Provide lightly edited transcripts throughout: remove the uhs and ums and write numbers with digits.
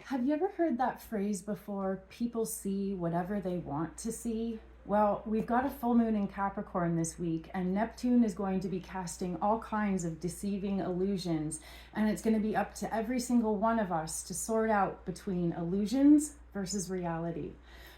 Have you ever heard that phrase before, people see whatever they want to see? Well, we've got a full moon in Capricorn this week, and Neptune is going to be casting all kinds of deceiving illusions, and it's going to be up to every single one of us to sort out between illusions versus reality.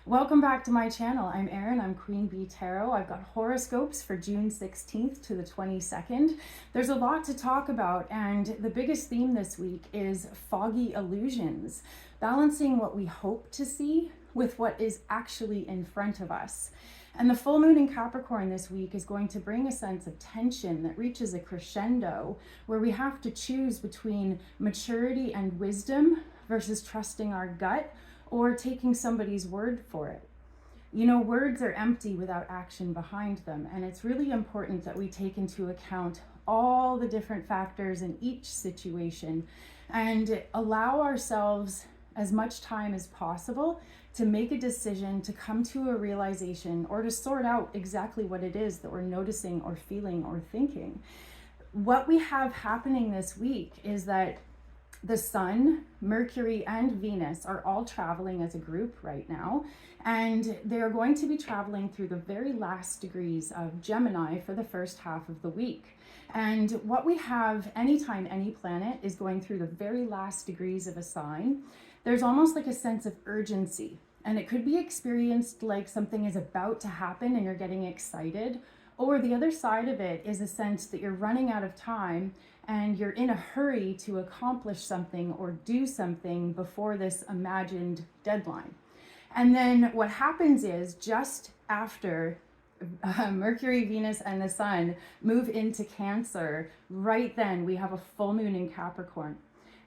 Welcome back to my channel. I'm Erin. I'm Queen Bee Tarot. I've got horoscopes for June 16th to the 22nd. There's a lot to talk about, and the biggest theme this week is foggy illusions, balancing what we hope to see with what is actually in front of us. And the full moon in Capricorn this week is going to bring a sense of tension that reaches a crescendo, where we have to choose between maturity and wisdom versus trusting our gut or taking somebody's word for it. You know, words are empty without action behind them, and it's really important that we take into account all the different factors in each situation and allow ourselves as much time as possible to make a decision, to come to a realization, or to sort out exactly what it is that we're noticing or feeling or thinking. What we have happening this week is that the Sun, Mercury, and Venus are all traveling as a group right now, and they're going to be traveling through the very last degrees of Gemini for the first half of the week. And what we have anytime any planet is going through the very last degrees of a sign, there's almost like a sense of urgency, and it could be experienced like something is about to happen and you're getting excited, or the other side of it is a sense that you're running out of time and you're in a hurry to accomplish something or do something before this imagined deadline. And then what happens is, just after Mercury, Venus, and the Sun move into Cancer, right then we have a full moon in Capricorn.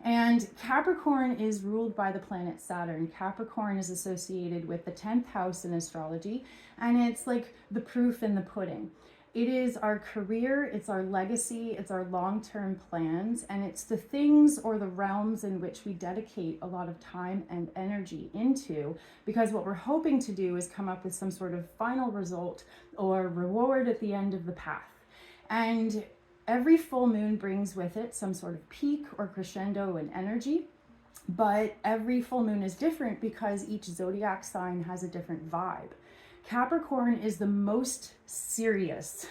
And Capricorn is ruled by the planet Saturn. Capricorn is associated with the 10th house in astrology, and it's like the proof in the pudding. It is our career, it's our legacy, it's our long-term plans, and it's the things or the realms in which we dedicate a lot of time and energy into, because what we're hoping to do is come up with some sort of final result or reward at the end of the path. And every full moon brings with it some sort of peak or crescendo in energy, but every full moon is different because each zodiac sign has a different vibe. Capricorn is the most serious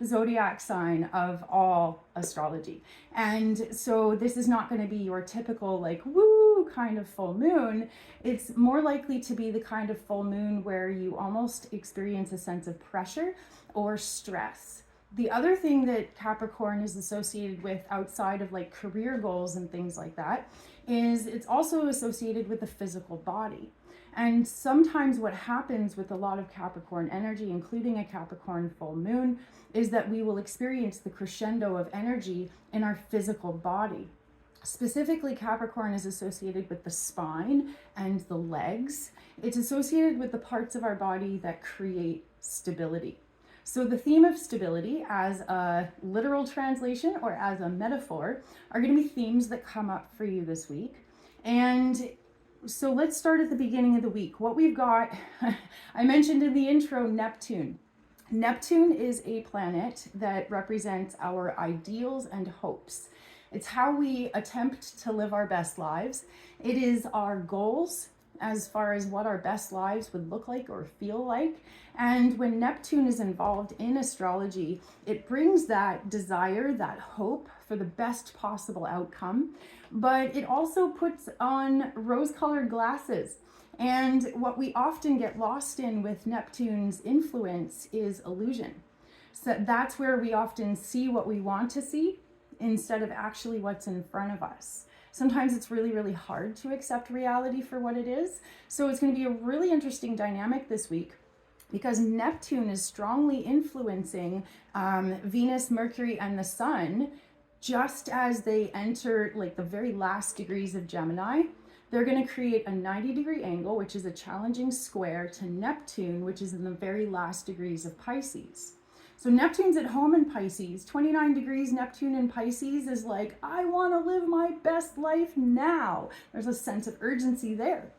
zodiac sign of all astrology. And so this is not going to be your typical like woo kind of full moon. It's more likely to be the kind of full moon where you almost experience a sense of pressure or stress. The other thing that Capricorn is associated with outside of like career goals and things like that is it's also associated with the physical body. And sometimes what happens with a lot of Capricorn energy, including a Capricorn full moon, is that we will experience the crescendo of energy in our physical body. Specifically, Capricorn is associated with the spine and the legs. It's associated with the parts of our body that create stability. So the theme of stability, as a literal translation or as a metaphor, are going to be themes that come up for you this week. And so let's start at the beginning of the week. What we've got, I mentioned in the intro, Neptune. Neptune is a planet that represents our ideals and hopes. It's how we attempt to live our best lives. It is our goals as far as what our best lives would look like or feel like. And when Neptune is involved in astrology, it brings that desire, that hope for the best possible outcome, but it also puts on rose-colored glasses. And what we often get lost in with Neptune's influence is illusion. So that's where we often see what we want to see instead of actually what's in front of us. Sometimes it's really, really hard to accept reality for what it is. So it's going to be a really interesting dynamic this week because Neptune is strongly influencing Venus, Mercury, and the Sun. Just as they enter like the very last degrees of Gemini, they're going to create a 90-degree angle, which is a challenging square to Neptune, which is in the very last degrees of Pisces. So Neptune's at home in Pisces. 29 degrees Neptune in Pisces is like, I want to live my best life now. There's a sense of urgency there.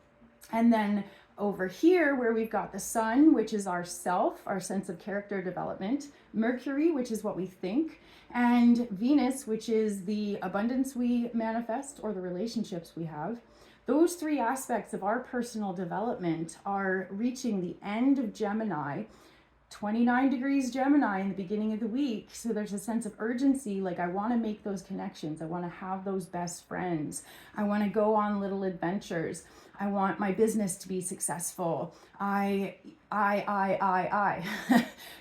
And then over here where we've got the Sun, which is our self, our sense of character development, Mercury, which is what we think, and Venus, which is the abundance we manifest or the relationships we have. Those three aspects of our personal development are reaching the end of Gemini, 29 degrees Gemini in the beginning of the week. So there's a sense of urgency. Like, I want to make those connections. I want to have those best friends. I want to go on little adventures. I want my business to be successful. I.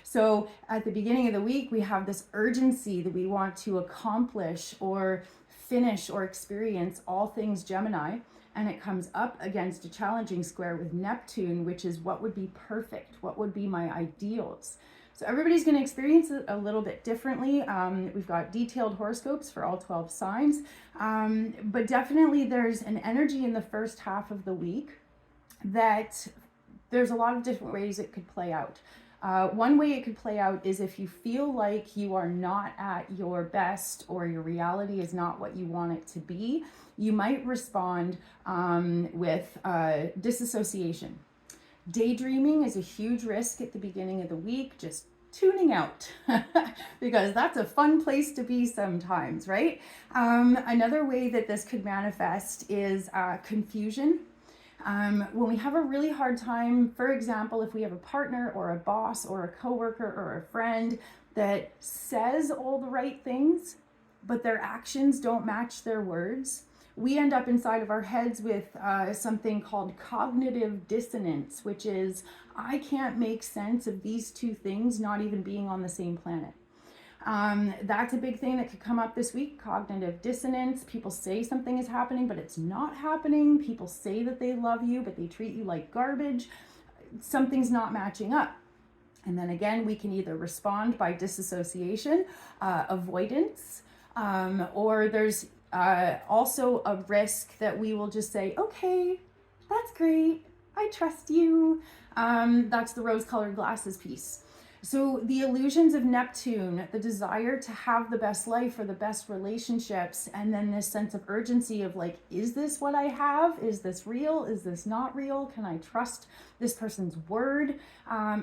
So at the beginning of the week, we have this urgency that we want to accomplish or finish or experience all things Gemini. And it comes up against a challenging square with Neptune, which is what would be perfect, what would be my ideals. So everybody's going to experience it a little bit differently. We've got detailed horoscopes for all 12 signs, but definitely there's an energy in the first half of the week that there's a lot of different ways it could play out. One way it could play out is if you feel like you are not at your best or your reality is not what you want it to be, you might respond with disassociation. Daydreaming is a huge risk at the beginning of the week, just tuning out because that's a fun place to be sometimes, right? Another way that this could manifest is confusion. When we have a really hard time, for example, if we have a partner or a boss or a coworker or a friend that says all the right things, but their actions don't match their words, we end up inside of our heads with something called cognitive dissonance, which is, I can't make sense of these two things not even being on the same planet. That's a big thing that could come up this week, cognitive dissonance. People say something is happening, but it's not happening. People say that they love you, but they treat you like garbage. Something's not matching up. And then again, we can either respond by disassociation, avoidance, or there's also a risk that we will just say, okay, that's great, I trust you. That's the rose-colored glasses piece. So the illusions of Neptune, the desire to have the best life or the best relationships, and then this sense of urgency of like, is this what I have? Is this real? Is this not real? Can I trust this person's word?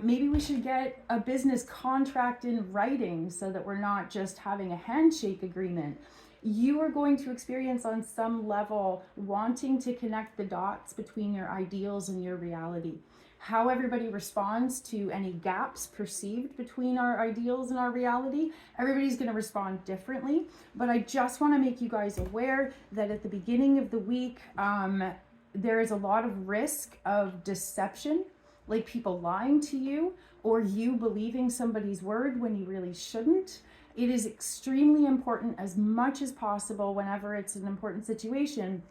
Maybe we should get a business contract in writing so that we're not just having a handshake agreement. You are going to experience on some level wanting to connect the dots between your ideals and your reality. How everybody responds to any gaps perceived between our ideals and our reality, everybody's going to respond differently. But I just want to make you guys aware that at the beginning of the week, there is a lot of risk of deception, like people lying to you or you believing somebody's word when you really shouldn't. It is extremely important, as much as possible, whenever it's an important situation,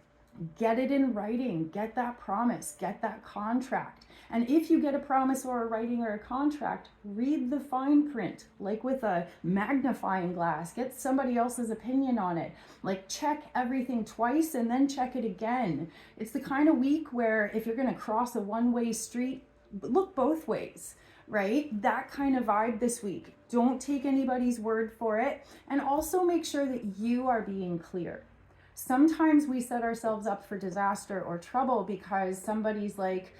get it in writing, get that promise, get that contract. And if you get a promise or a writing or a contract, read the fine print, like with a magnifying glass, get somebody else's opinion on it. Like, check everything twice and then check it again. It's the kind of week where if you're going to cross a one-way street, look both ways, right? That kind of vibe this week. Don't take anybody's word for it. And also make sure that you are being clear. Sometimes we set ourselves up for disaster or trouble because somebody's like,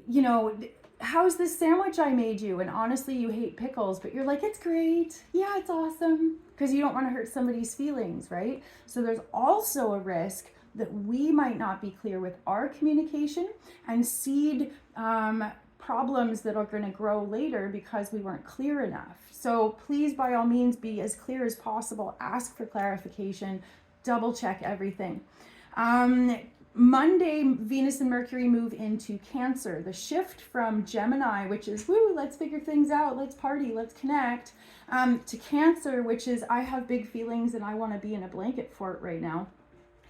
you know, how's this sandwich I made you? And honestly, you hate pickles, but you're like, it's great. Yeah, it's awesome. Because you don't want to hurt somebody's feelings, right? So there's also a risk that we might not be clear with our communication and seed problems that are going to grow later because we weren't clear enough. So please, by all means, be as clear as possible. Ask for clarification. Double check everything. Monday, Venus and Mercury move into Cancer. The shift from Gemini, which is, woo, let's figure things out, let's party, let's connect, to Cancer, which is, I have big feelings and I want to be in a blanket fort right now.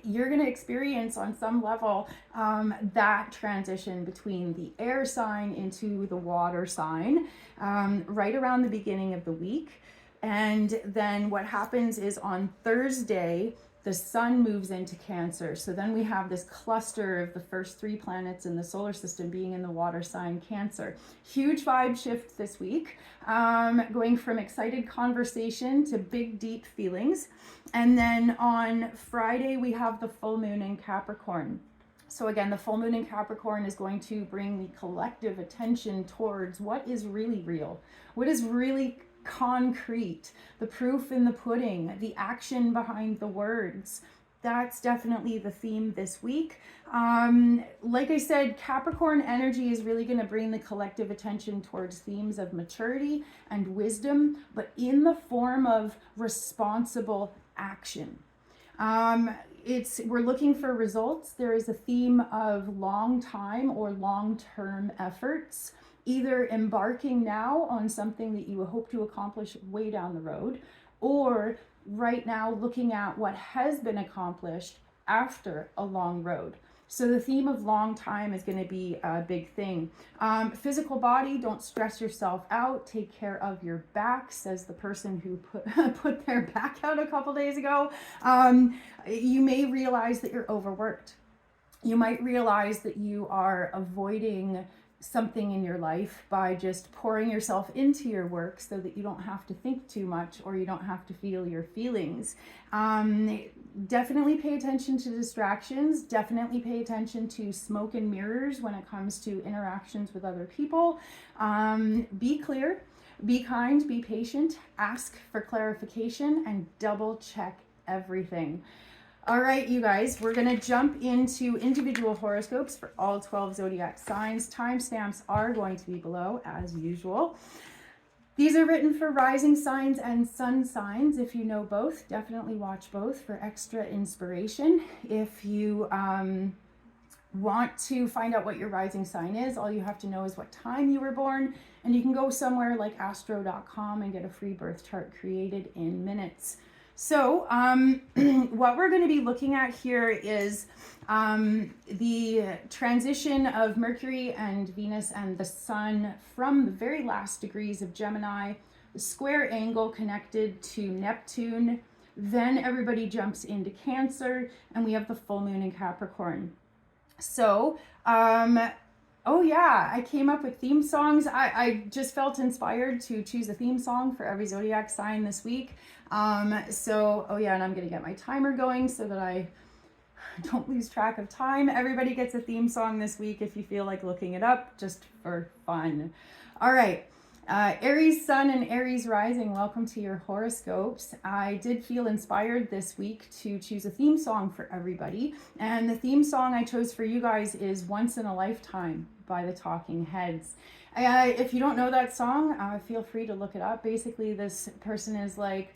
You're going to experience on some level that transition between the air sign into the water sign right around the beginning of the week. And then what happens is on Thursday, the sun moves into Cancer. So then we have this cluster of the first three planets in the solar system being in the water sign Cancer. Huge vibe shift this week, going from excited conversation to big, deep feelings. And then on Friday, we have the full moon in Capricorn. So again, the full moon in Capricorn is going to bring the collective attention towards what is really real, what is really concrete, the proof in the pudding, the action behind the words. That's definitely the theme this week. Like I said, Capricorn energy is really going to bring the collective attention towards themes of maturity and wisdom, but in the form of responsible action. We're looking for results. There is a theme of long time or long-term efforts, either embarking now on something that you hope to accomplish way down the road, or right now looking at what has been accomplished after a long road. So the theme of long time is going to be a big thing. Physical body, don't stress yourself out. Take care of your back, says the person who put their back out a couple days ago. You may realize that you're overworked. You might realize that you are avoiding something in your life by just pouring yourself into your work so that you don't have to think too much or you don't have to feel your feelings. Definitely pay attention to distractions. Definitely pay attention to smoke and mirrors when it comes to interactions with other people. Be clear, be kind, be patient, ask for clarification, and double check everything. All right, you guys, we're going to jump into individual horoscopes for all 12 zodiac signs. Timestamps are going to be below, as usual. These are written for rising signs and sun signs. If you know both, definitely watch both for extra inspiration. If you want to find out what your rising sign is, all you have to know is what time you were born, and you can go somewhere like astro.com and get a free birth chart created in minutes. So what we're going to be looking at here is the transition of Mercury and Venus and the Sun from the very last degrees of Gemini, the square angle connected to Neptune. Then everybody jumps into Cancer, and we have the full moon in Capricorn. So, oh yeah, I came up with theme songs. I just felt inspired to choose a theme song for every zodiac sign this week. Oh yeah, and I'm gonna get my timer going so that I don't lose track of time. Everybody gets a theme song this week if you feel like looking it up, just for fun. All right, Aries Sun and Aries Rising, welcome to your horoscopes. I did feel inspired this week to choose a theme song for everybody, and the theme song I chose for you guys is Once in a Lifetime by the Talking Heads. If you don't know that song, feel free to look it up. Basically, this person is like,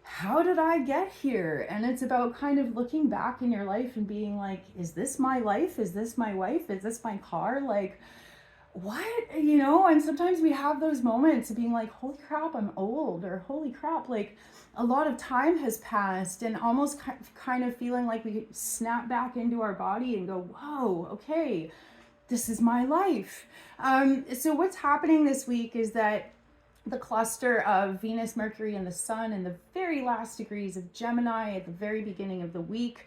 how did I get here? And it's about kind of looking back in your life and being like, is this my life? Is this my wife? Is this my car? Like, what? You know, and sometimes we have those moments of being like, holy crap, I'm old, or holy crap, like a lot of time has passed, and almost kind of feeling like we snap back into our body and go, whoa, okay, this is my life. So what's happening this week is that the cluster of Venus, Mercury, and the Sun in the very last degrees of Gemini at the very beginning of the week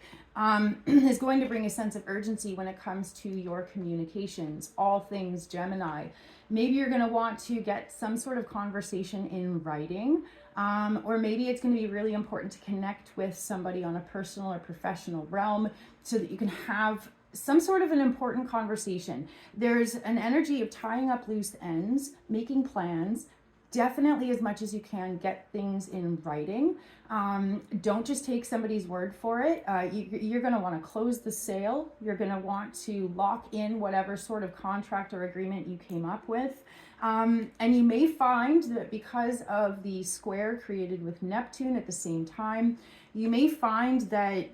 is going to bring a sense of urgency when it comes to your communications, all things Gemini. Maybe you're going to want to get some sort of conversation in writing, or maybe it's going to be really important to connect with somebody on a personal or professional realm so that you can have some sort of an important conversation. There's an energy of tying up loose ends, making plans. Definitely, as much as you can, get things in writing. Don't just take somebody's word for it. You're going to want to close the sale. You're going to want to lock in whatever sort of contract or agreement you came up with. And you may find that because of the square created with Neptune at the same time, you may find that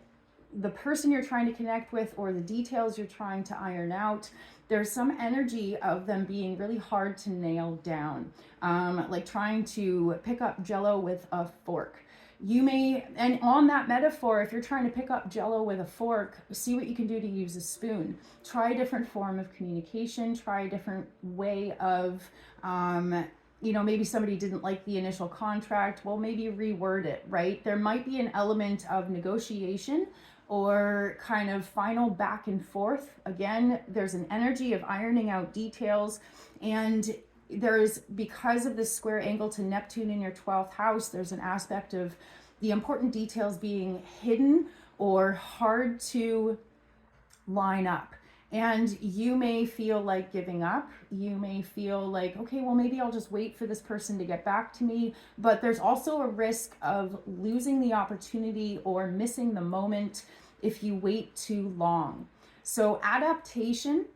the person you're trying to connect with or the details you're trying to iron out, there's some energy of them being really hard to nail down, like trying to pick up Jell-O with a fork. You may, and on that metaphor, if you're trying to pick up Jell-O with a fork, see what you can do to use a spoon. Try a different form of communication, try a different way of, you know, maybe somebody didn't like the initial contract, well, maybe reword it, right? There might be an element of negotiation or kind of final back and forth. Again, there's an energy of ironing out details, and there's, because of this square angle to Neptune in your 12th house, there's an aspect of the important details being hidden or hard to line up. And you may feel like giving up. You may feel like, okay, well, maybe I'll just wait for this person to get back to me. But there's also a risk of losing the opportunity or missing the moment if you wait too long. So adaptation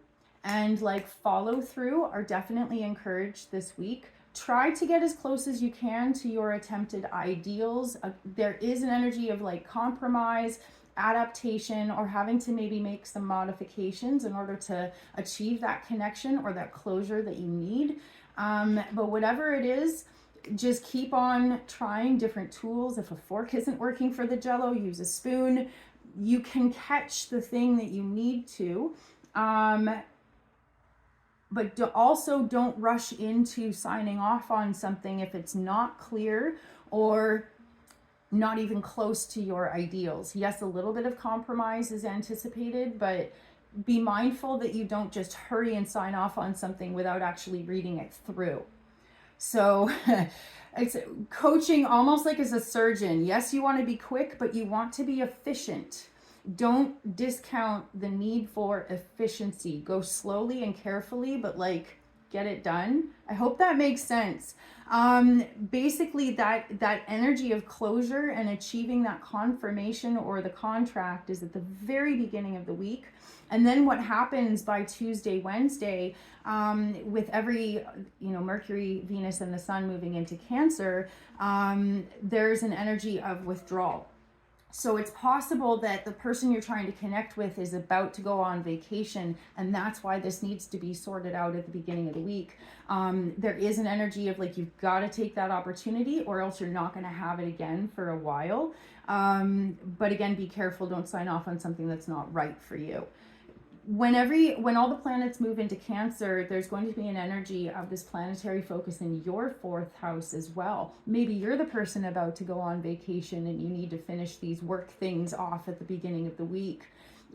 and like follow through are definitely encouraged this week. Try to get as close as you can to your attempted ideals. There is an energy of like compromise, adaptation, or having to maybe make some modifications in order to achieve that connection or that closure that you need. But whatever it is, just keep on trying different tools. If a fork isn't working for the jello, use a spoon. You can catch the thing that you need to. But also don't rush into signing off on something if it's not clear or not even close to your ideals. Yes, a little bit of compromise is anticipated, but be mindful that you don't just hurry and sign off on something without actually reading it through. So it's coaching almost like as a surgeon. Yes, you want to be quick, but you want to be efficient. Don't discount the need for efficiency. Go slowly and carefully, but like get it done. I hope that makes sense. Basically that energy of closure and achieving that confirmation or the contract is at the very beginning of the week. And then what happens by Tuesday, Wednesday, with every, Mercury, Venus, and the Sun moving into Cancer, there's an energy of withdrawal. So it's possible that the person you're trying to connect with is about to go on vacation, and that's why this needs to be sorted out at the beginning of the week. There is an energy of like, you've got to take that opportunity or else you're not going to have it again for a while. But again, be careful. Don't sign off on something that's not right for you. When all the planets move into Cancer, there's going to be an energy of this planetary focus in your fourth house as well. Maybe you're the person about to go on vacation and you need to finish these work things off at the beginning of the week.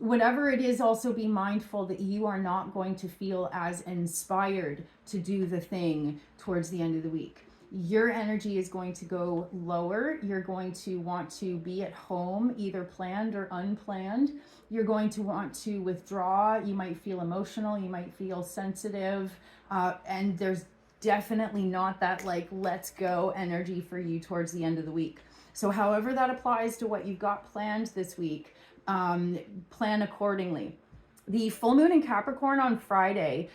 Whatever it is, also be mindful that you are not going to feel as inspired to do the thing towards the end of the week. Your energy is going to go lower. You're going to want to be at home, either planned or unplanned. You're going to want to withdraw. You might feel emotional. You might feel sensitive. And there's definitely not that like, let's go energy for you towards the end of the week. So however that applies to what you've got planned this week, plan accordingly. The full moon in Capricorn on Friday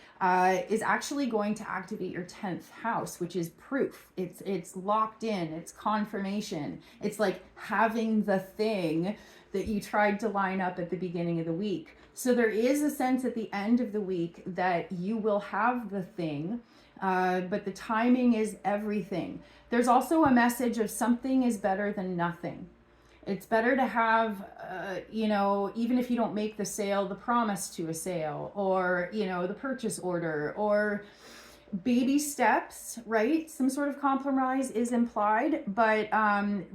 is actually going to activate your 10th house, which is proof. It's locked in. It's confirmation. It's like having the thing that you tried to line up at the beginning of the week. So there is a sense at the end of the week that you will have the thing, but the timing is everything. There's also a message of something is better than nothing. It's better to have, even if you don't make the sale, the promise to a sale, or, the purchase order, or baby steps, right? Some sort of compromise is implied, but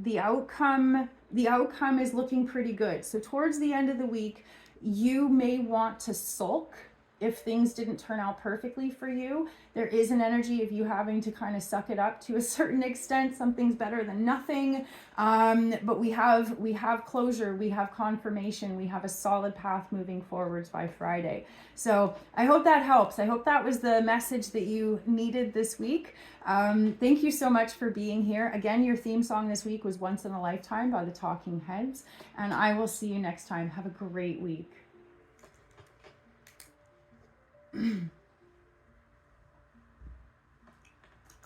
the outcome is looking pretty good. So towards the end of the week, you may want to sulk if things didn't turn out perfectly for you. There is an energy of you having to kind of suck it up to a certain extent. Something's better than nothing. But we have closure, we have confirmation, we have a solid path moving forwards by Friday. So I hope that helps. I hope that was the message that you needed this week. Thank you so much for being here. Again, your theme song this week was Once in a Lifetime by the Talking Heads. And I will see you next time. Have a great week.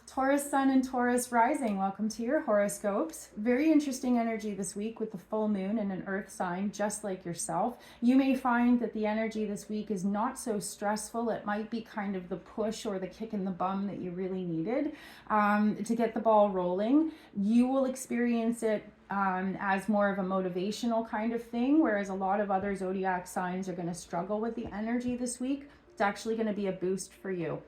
Taurus Sun and Taurus Rising, welcome to your horoscopes. Very interesting energy this week with the full moon in an earth sign, just like yourself. You may find that the energy this week is not so stressful. It might be kind of the push or the kick in the bum that you really needed to get the ball rolling. You will experience it as more of a motivational kind of thing, whereas a lot of other zodiac signs are going to struggle with the energy this week. It's actually going to be a boost for you.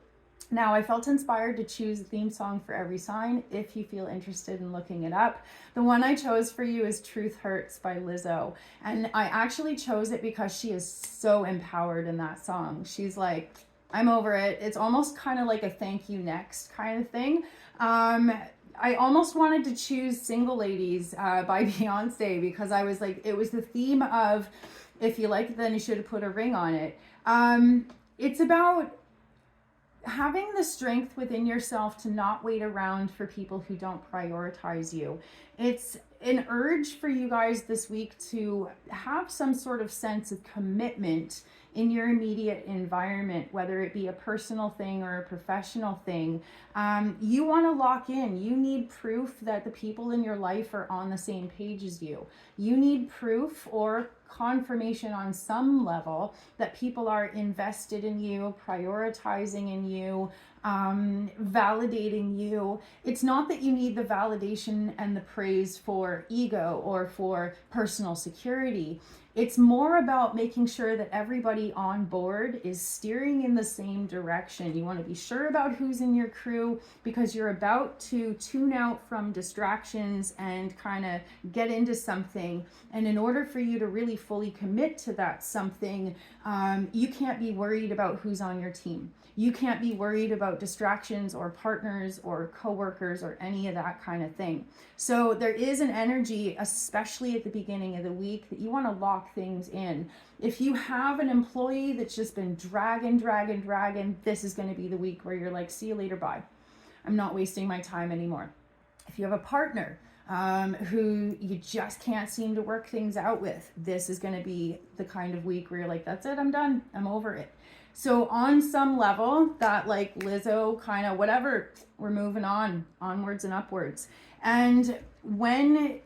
Now, I felt inspired to choose a theme song for every sign if you feel interested in looking it up. The one I chose for you is Truth Hurts by Lizzo. And I actually chose it because she is so empowered in that song. She's like, I'm over it. It's almost kind of like a thank you next kind of thing. I almost wanted to choose Single Ladies by Beyonce because I was like, it was the theme of If you like it, then you should have put a ring on it. It's about having the strength within yourself to not wait around for people who don't prioritize you. It's an urge for you guys this week to have some sort of sense of commitment in your immediate environment, whether it be a personal thing or a professional thing. You want to lock in. You need proof that the people in your life are on the same page as you. You need proof or confirmation on some level that people are invested in you, prioritizing in you, validating you. It's not that you need the validation and the praise for ego or for personal security. It's more about making sure that everybody on board is steering in the same direction. You want to be sure about who's in your crew because you're about to tune out from distractions and kind of get into something. And in order for you to really fully commit to that something, you can't be worried about who's on your team. You can't be worried about distractions or partners or coworkers or any of that kind of thing. So there is an energy, especially at the beginning of the week, that you want to lock things in. If you have an employee that's just been dragging, this is going to be the week where you're like, see you later, bye. I'm not wasting my time anymore. If you have a partner who you just can't seem to work things out with, this is going to be the kind of week where you're like, that's it, I'm done, I'm over it. So on some level, that like Lizzo kind of whatever, we're moving on, onwards and upwards. And when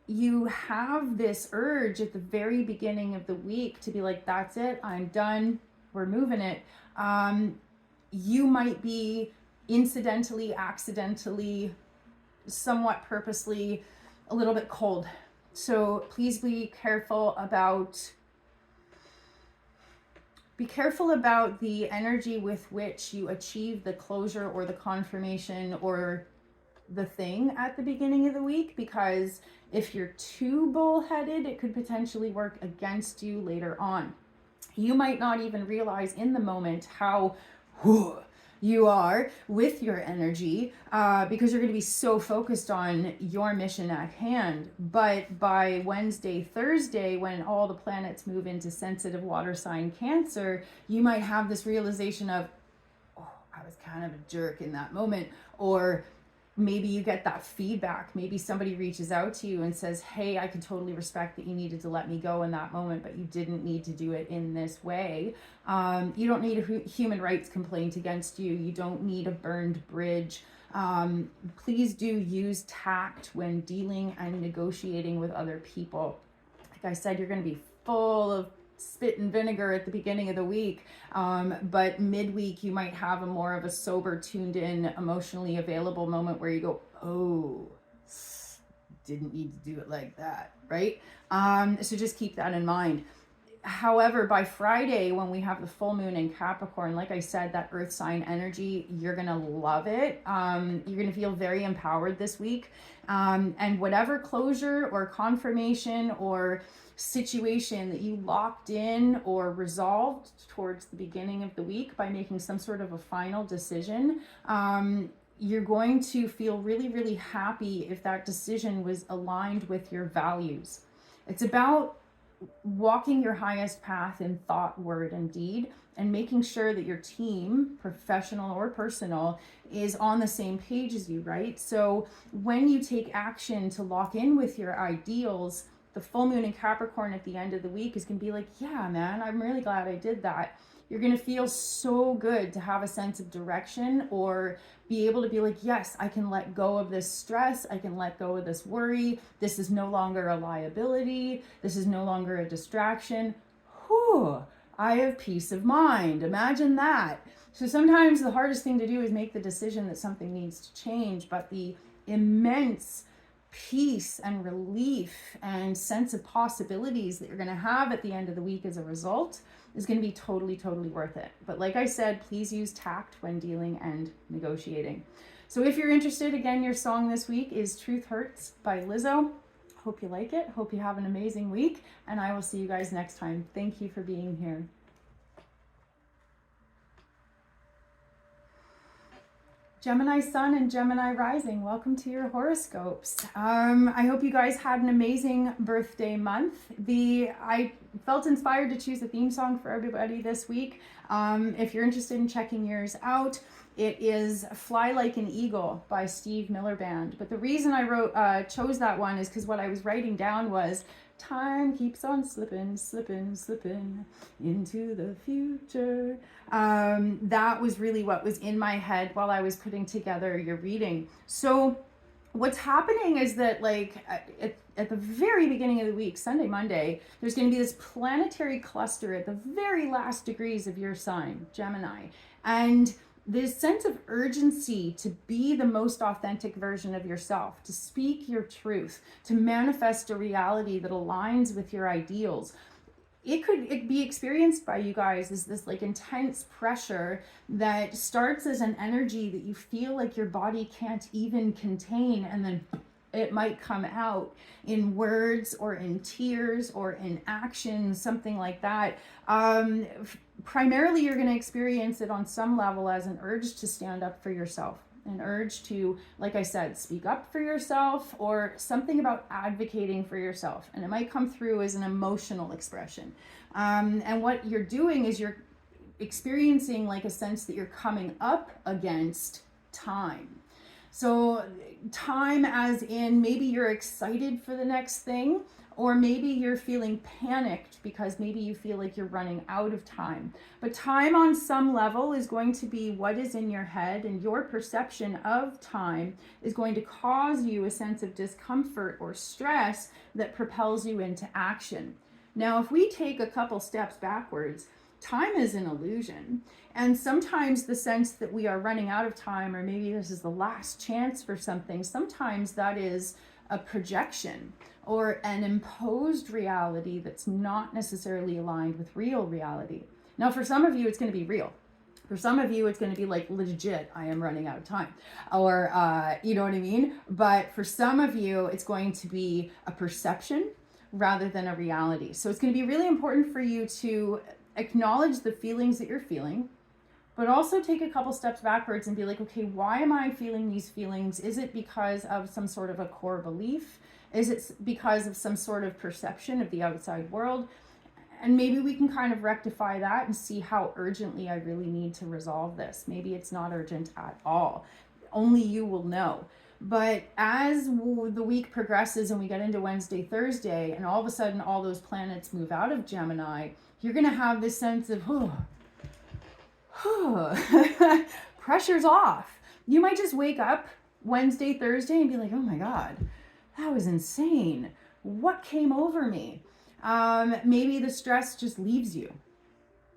you have this urge at the very beginning of the week to be like, that's it, I'm done, we're moving it, you might be incidentally, accidentally, somewhat purposely a little bit cold. So please be careful about the energy with which you achieve the closure or the confirmation or the thing at the beginning of the week, because if you're too bullheaded, it could potentially work against you later on. You might not even realize in the moment how you are with your energy because you're going to be so focused on your mission at hand. But by Wednesday, Thursday, when all the planets move into sensitive water sign Cancer, you might have this realization of, oh, I was kind of a jerk in that moment. Or maybe you get that feedback. Maybe somebody reaches out to you and says, hey, I can totally respect that you needed to let me go in that moment, but you didn't need to do it in this way. You don't need a human rights complaint against you. You don't need a burned bridge. Please do use tact when dealing and negotiating with other people. Like I said, you're going to be full of spit and vinegar at the beginning of the week, but midweek you might have a more of a sober, tuned in, emotionally available moment where you go, oh, didn't need to do it like that, right? So just keep that in mind. However, by Friday, when we have the full moon in Capricorn, like I said, that earth sign energy, you're going to love it. You're going to feel very empowered this week. And whatever closure or confirmation or situation that you locked in or resolved towards the beginning of the week by making some sort of a final decision, you're going to feel really, really happy if that decision was aligned with your values. It's about walking your highest path in thought, word, and deed, and making sure that your team, professional or personal, is on the same page as you, right? So when you take action to lock in with your ideals, the full moon in Capricorn at the end of the week is going to be like, yeah, man, I'm really glad I did that. You're going to feel so good to have a sense of direction or be able to be like, yes, I can let go of this stress. I can let go of this worry. This is no longer a liability. This is no longer a distraction. Whew, I have peace of mind. Imagine that. So sometimes the hardest thing to do is make the decision that something needs to change, but the immense peace and relief and sense of possibilities that you're going to have at the end of the week as a result is going to be totally, totally worth it. But like I said, please use tact when dealing and negotiating. So if you're interested, again, your song this week is Truth Hurts by Lizzo. Hope you like it. Hope you have an amazing week. And I will see you guys next time. Thank you for being here. Gemini Sun and Gemini Rising, welcome to your horoscopes. I hope you guys had an amazing birthday month. I felt inspired to choose a theme song for everybody this week. If you're interested in checking yours out, it is Fly Like an Eagle by Steve Miller Band. But the reason I chose that one is because what I was writing down was time keeps on slipping, slipping, slipping into the future. That was really what was in my head while I was putting together your reading. So what's happening is that, like, at the very beginning of the week, Sunday, Monday, there's going to be this planetary cluster at the very last degrees of your sign, Gemini. And this sense of urgency to be the most authentic version of yourself, to speak your truth, to manifest a reality that aligns with your ideals. It could be experienced by you guys as this like intense pressure that starts as an energy that you feel like your body can't even contain, and then it might come out in words or in tears or in action, something like that. Primarily, you're going to experience it on some level as an urge to stand up for yourself, an urge to, like I said, speak up for yourself, or something about advocating for yourself. And it might come through as an emotional expression. And what you're doing is you're experiencing like a sense that you're coming up against time. So time as in maybe you're excited for the next thing, or maybe you're feeling panicked because maybe you feel like you're running out of time. But time on some level is going to be what is in your head, and your perception of time is going to cause you a sense of discomfort or stress that propels you into action. Now, if we take a couple steps backwards, time is an illusion. And sometimes the sense that we are running out of time, or maybe this is the last chance for something, sometimes that is a projection or an imposed reality that's not necessarily aligned with real reality. Now, for some of you, it's going to be real. For some of you, it's going to be like legit, I am running out of time, or you know what I mean? But for some of you, it's going to be a perception rather than a reality. So it's going to be really important for you to acknowledge the feelings that you're feeling, but also take a couple steps backwards and be like, okay, why am I feeling these feelings? Is it because of some sort of a core belief? Is it because of some sort of perception of the outside world? And maybe we can kind of rectify that and see how urgently I really need to resolve this. Maybe it's not urgent at all. Only you will know. But as the week progresses and we get into Wednesday, Thursday, and all of a sudden all those planets move out of Gemini, you're going to have this sense of, pressure's off. You might just wake up Wednesday, Thursday and be like, oh my God, that was insane. What came over me? Maybe the stress just leaves you.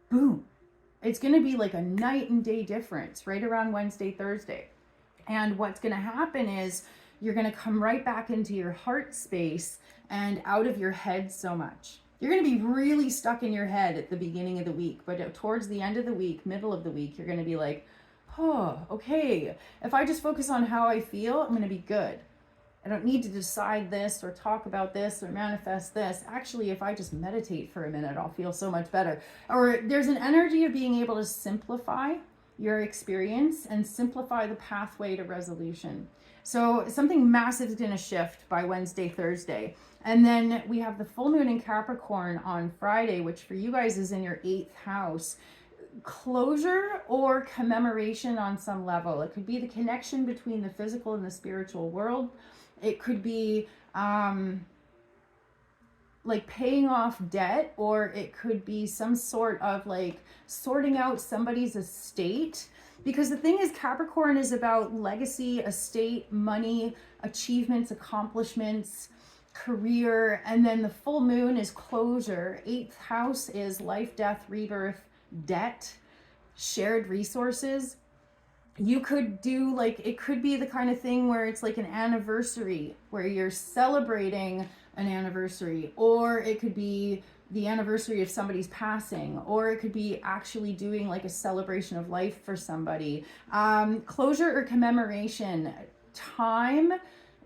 Boom. It's going to be like a night and day difference right around Wednesday, Thursday. And what's going to happen is you're going to come right back into your heart space and out of your head so much. You're going to be really stuck in your head at the beginning of the week, but towards the end of the week, middle of the week, you're going to be like, oh, okay, if I just focus on how I feel, I'm going to be good. I don't need to decide this or talk about this or manifest this. Actually, if I just meditate for a minute, I'll feel so much better. Or there's an energy of being able to simplify your experience and simplify the pathway to resolution. So something massive is going to shift by Wednesday, Thursday. And then we have the full moon in Capricorn on Friday, which for you guys is in your 8th house. Closure or commemoration on some level. It could be the connection between the physical and the spiritual world. It could be like paying off debt, or it could be some sort of like sorting out somebody's estate. Because the thing is, Capricorn is about legacy, estate, money, achievements, accomplishments, career. And then the full moon is closure. 8th house is life, death, rebirth, debt, shared resources. You could do like, it could be the kind of thing where it's like an anniversary, where you're celebrating an anniversary, or it could be the anniversary of somebody's passing, or it could be actually doing like a celebration of life for somebody. Closure or commemoration, time,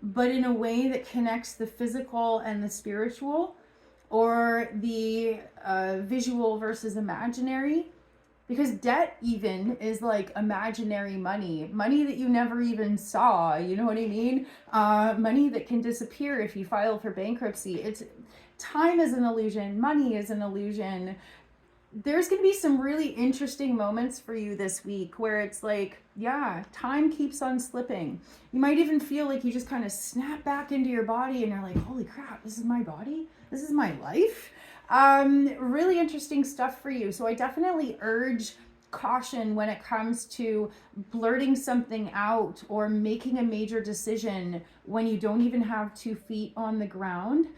but in a way that connects the physical and the spiritual, or the visual versus imaginary. Because debt even is like imaginary money, money that you never even saw, you know what I mean? Money that can disappear if you file for bankruptcy. It's time is an illusion, money is an illusion. There's going to be some really interesting moments for you this week where it's like, yeah, time keeps on slipping. You might even feel like you just kind of snap back into your body and you're like, holy crap, this is my body? This is my life? Really interesting stuff for you. So I definitely urge caution when it comes to blurting something out or making a major decision when you don't even have 2 feet on the ground.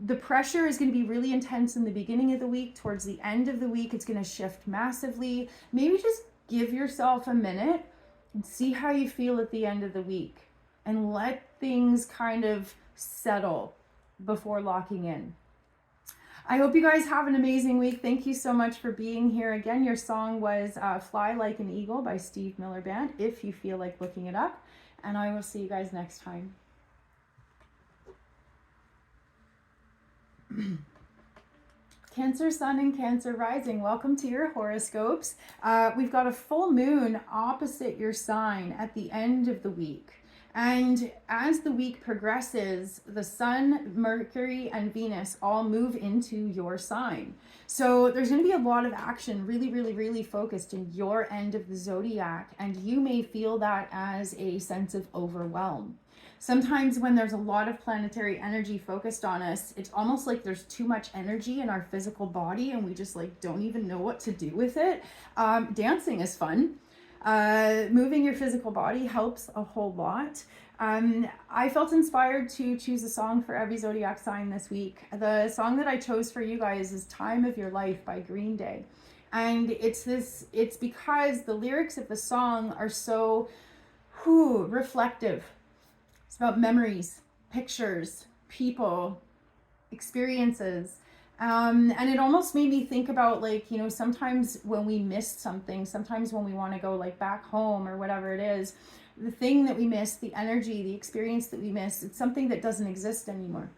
The pressure is going to be really intense in the beginning of the week. Towards the end of the week, it's going to shift massively. Maybe just give yourself a minute and see how you feel at the end of the week and let things kind of settle before locking in. I hope you guys have an amazing week. Thank you so much for being here. Again, your song was Fly Like an Eagle by Steve Miller Band, if you feel like looking it up. And I will see you guys next time. Cancer Sun and Cancer Rising, welcome to your horoscopes. We've got a full moon opposite your sign at the end of the week. And as the week progresses, the Sun, Mercury, and Venus all move into your sign. So there's going to be a lot of action, really focused in your end of the zodiac. And you may feel that as a sense of overwhelm. Sometimes when there's a lot of planetary energy focused on us, it's almost like there's too much energy in our physical body and we just like don't even know what to do with it. Dancing is fun. Moving your physical body helps a whole lot. I felt inspired to choose a song for every zodiac sign this week. The song that I chose for you guys is Time of Your Life by Green Day. And it's because the lyrics of the song are so reflective. It's about memories, pictures, people, experiences. And it almost made me think about like, you know, sometimes when we missed something, sometimes when we want to go like back home or whatever it is, the thing that we miss, the energy, the experience that we miss, it's something that doesn't exist anymore.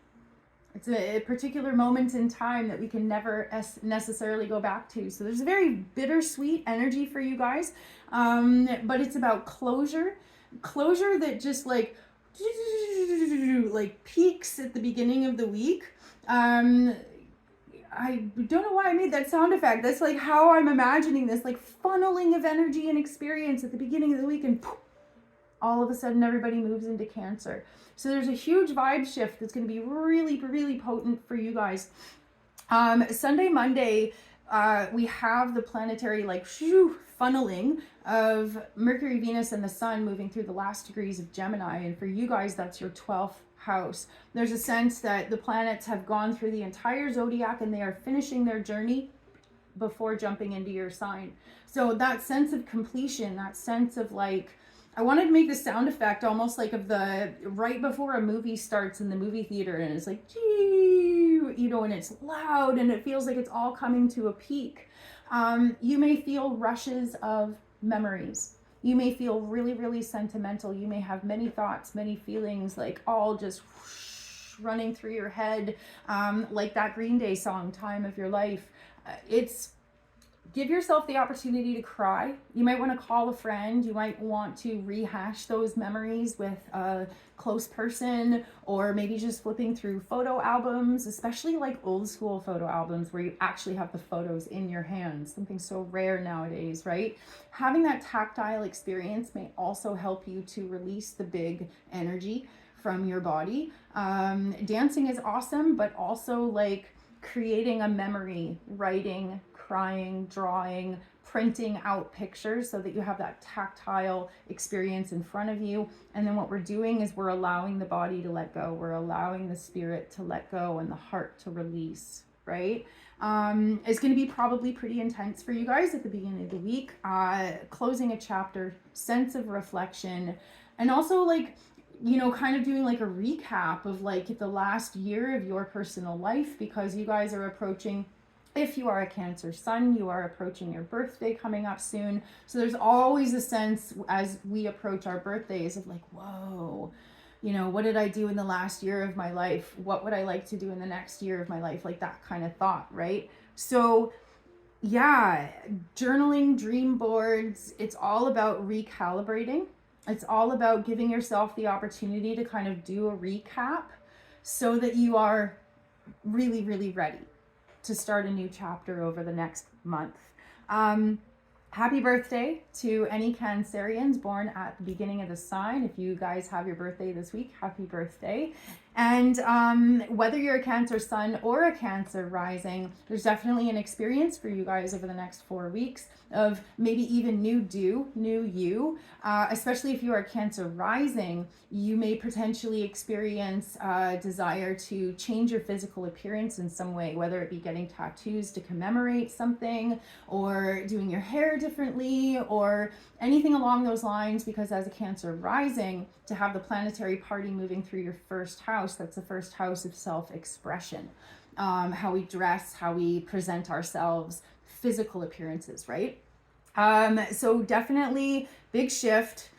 It's a particular moment in time that we can never necessarily go back to. So there's a very bittersweet energy for you guys. But it's about closure that just like peaks at the beginning of the week. I don't know why I made that sound effect. That's like how I'm imagining this, like funneling of energy and experience at the beginning of the week, and poof, all of a sudden everybody moves into Cancer. So there's a huge vibe shift that's going to be really potent for you guys. Sunday, Monday, we have the planetary like funneling of Mercury, Venus, and the Sun moving through the last degrees of Gemini. And for you guys, that's your 12th house. There's a sense that the planets have gone through the entire zodiac and they are finishing their journey before jumping into your sign. So that sense of completion, that sense of like, I wanted to make the sound effect almost like of the right before a movie starts in the movie theater and it's like, you know, and it's loud and it feels like it's all coming to a peak. You may feel rushes of memories. You may feel really sentimental. You may have many thoughts, many feelings, like all just running through your head, like that Green Day song, Time of Your Life. Give yourself the opportunity to cry. You might want to call a friend. You might want to rehash those memories with a close person, or maybe just flipping through photo albums, especially like old school photo albums where you actually have the photos in your hands, something so rare nowadays, right? Having that tactile experience may also help you to release the big energy from your body. Dancing is awesome, but also like creating a memory, writing, crying, drawing, printing out pictures so that you have that tactile experience in front of you. And then what we're doing is we're allowing the body to let go. We're allowing the spirit to let go and the heart to release, right? It's going to be probably pretty intense for you guys at the beginning of the week. Closing a chapter, sense of reflection, and also like, you know, kind of doing like a recap of like the last year of your personal life, because you guys are approaching, if you are a Cancer Sun, you are approaching your birthday coming up soon. So there's always a sense as we approach our birthdays of like, whoa, you know, what did I do in the last year of my life? What would I like to do in the next year of my life? Like that kind of thought, right? So yeah, journaling, dream boards, it's all about recalibrating. It's all about giving yourself the opportunity to kind of do a recap so that you are really, really ready to start a new chapter over the next month. Happy birthday to any Cancerians born at the beginning of the sign. If you guys have your birthday this week, happy birthday. And whether you're a Cancer sun or a Cancer rising, there's definitely an experience for you guys over the next 4 weeks of maybe even new you. Especially if you are Cancer rising, you may potentially experience a desire to change your physical appearance in some way, whether it be getting tattoos to commemorate something, or doing your hair differently, or anything along those lines, because as a Cancer rising, to have the planetary party moving through your first house, that's the first house of self-expression. How we dress, how we present ourselves, physical appearances, right? So definitely big shift.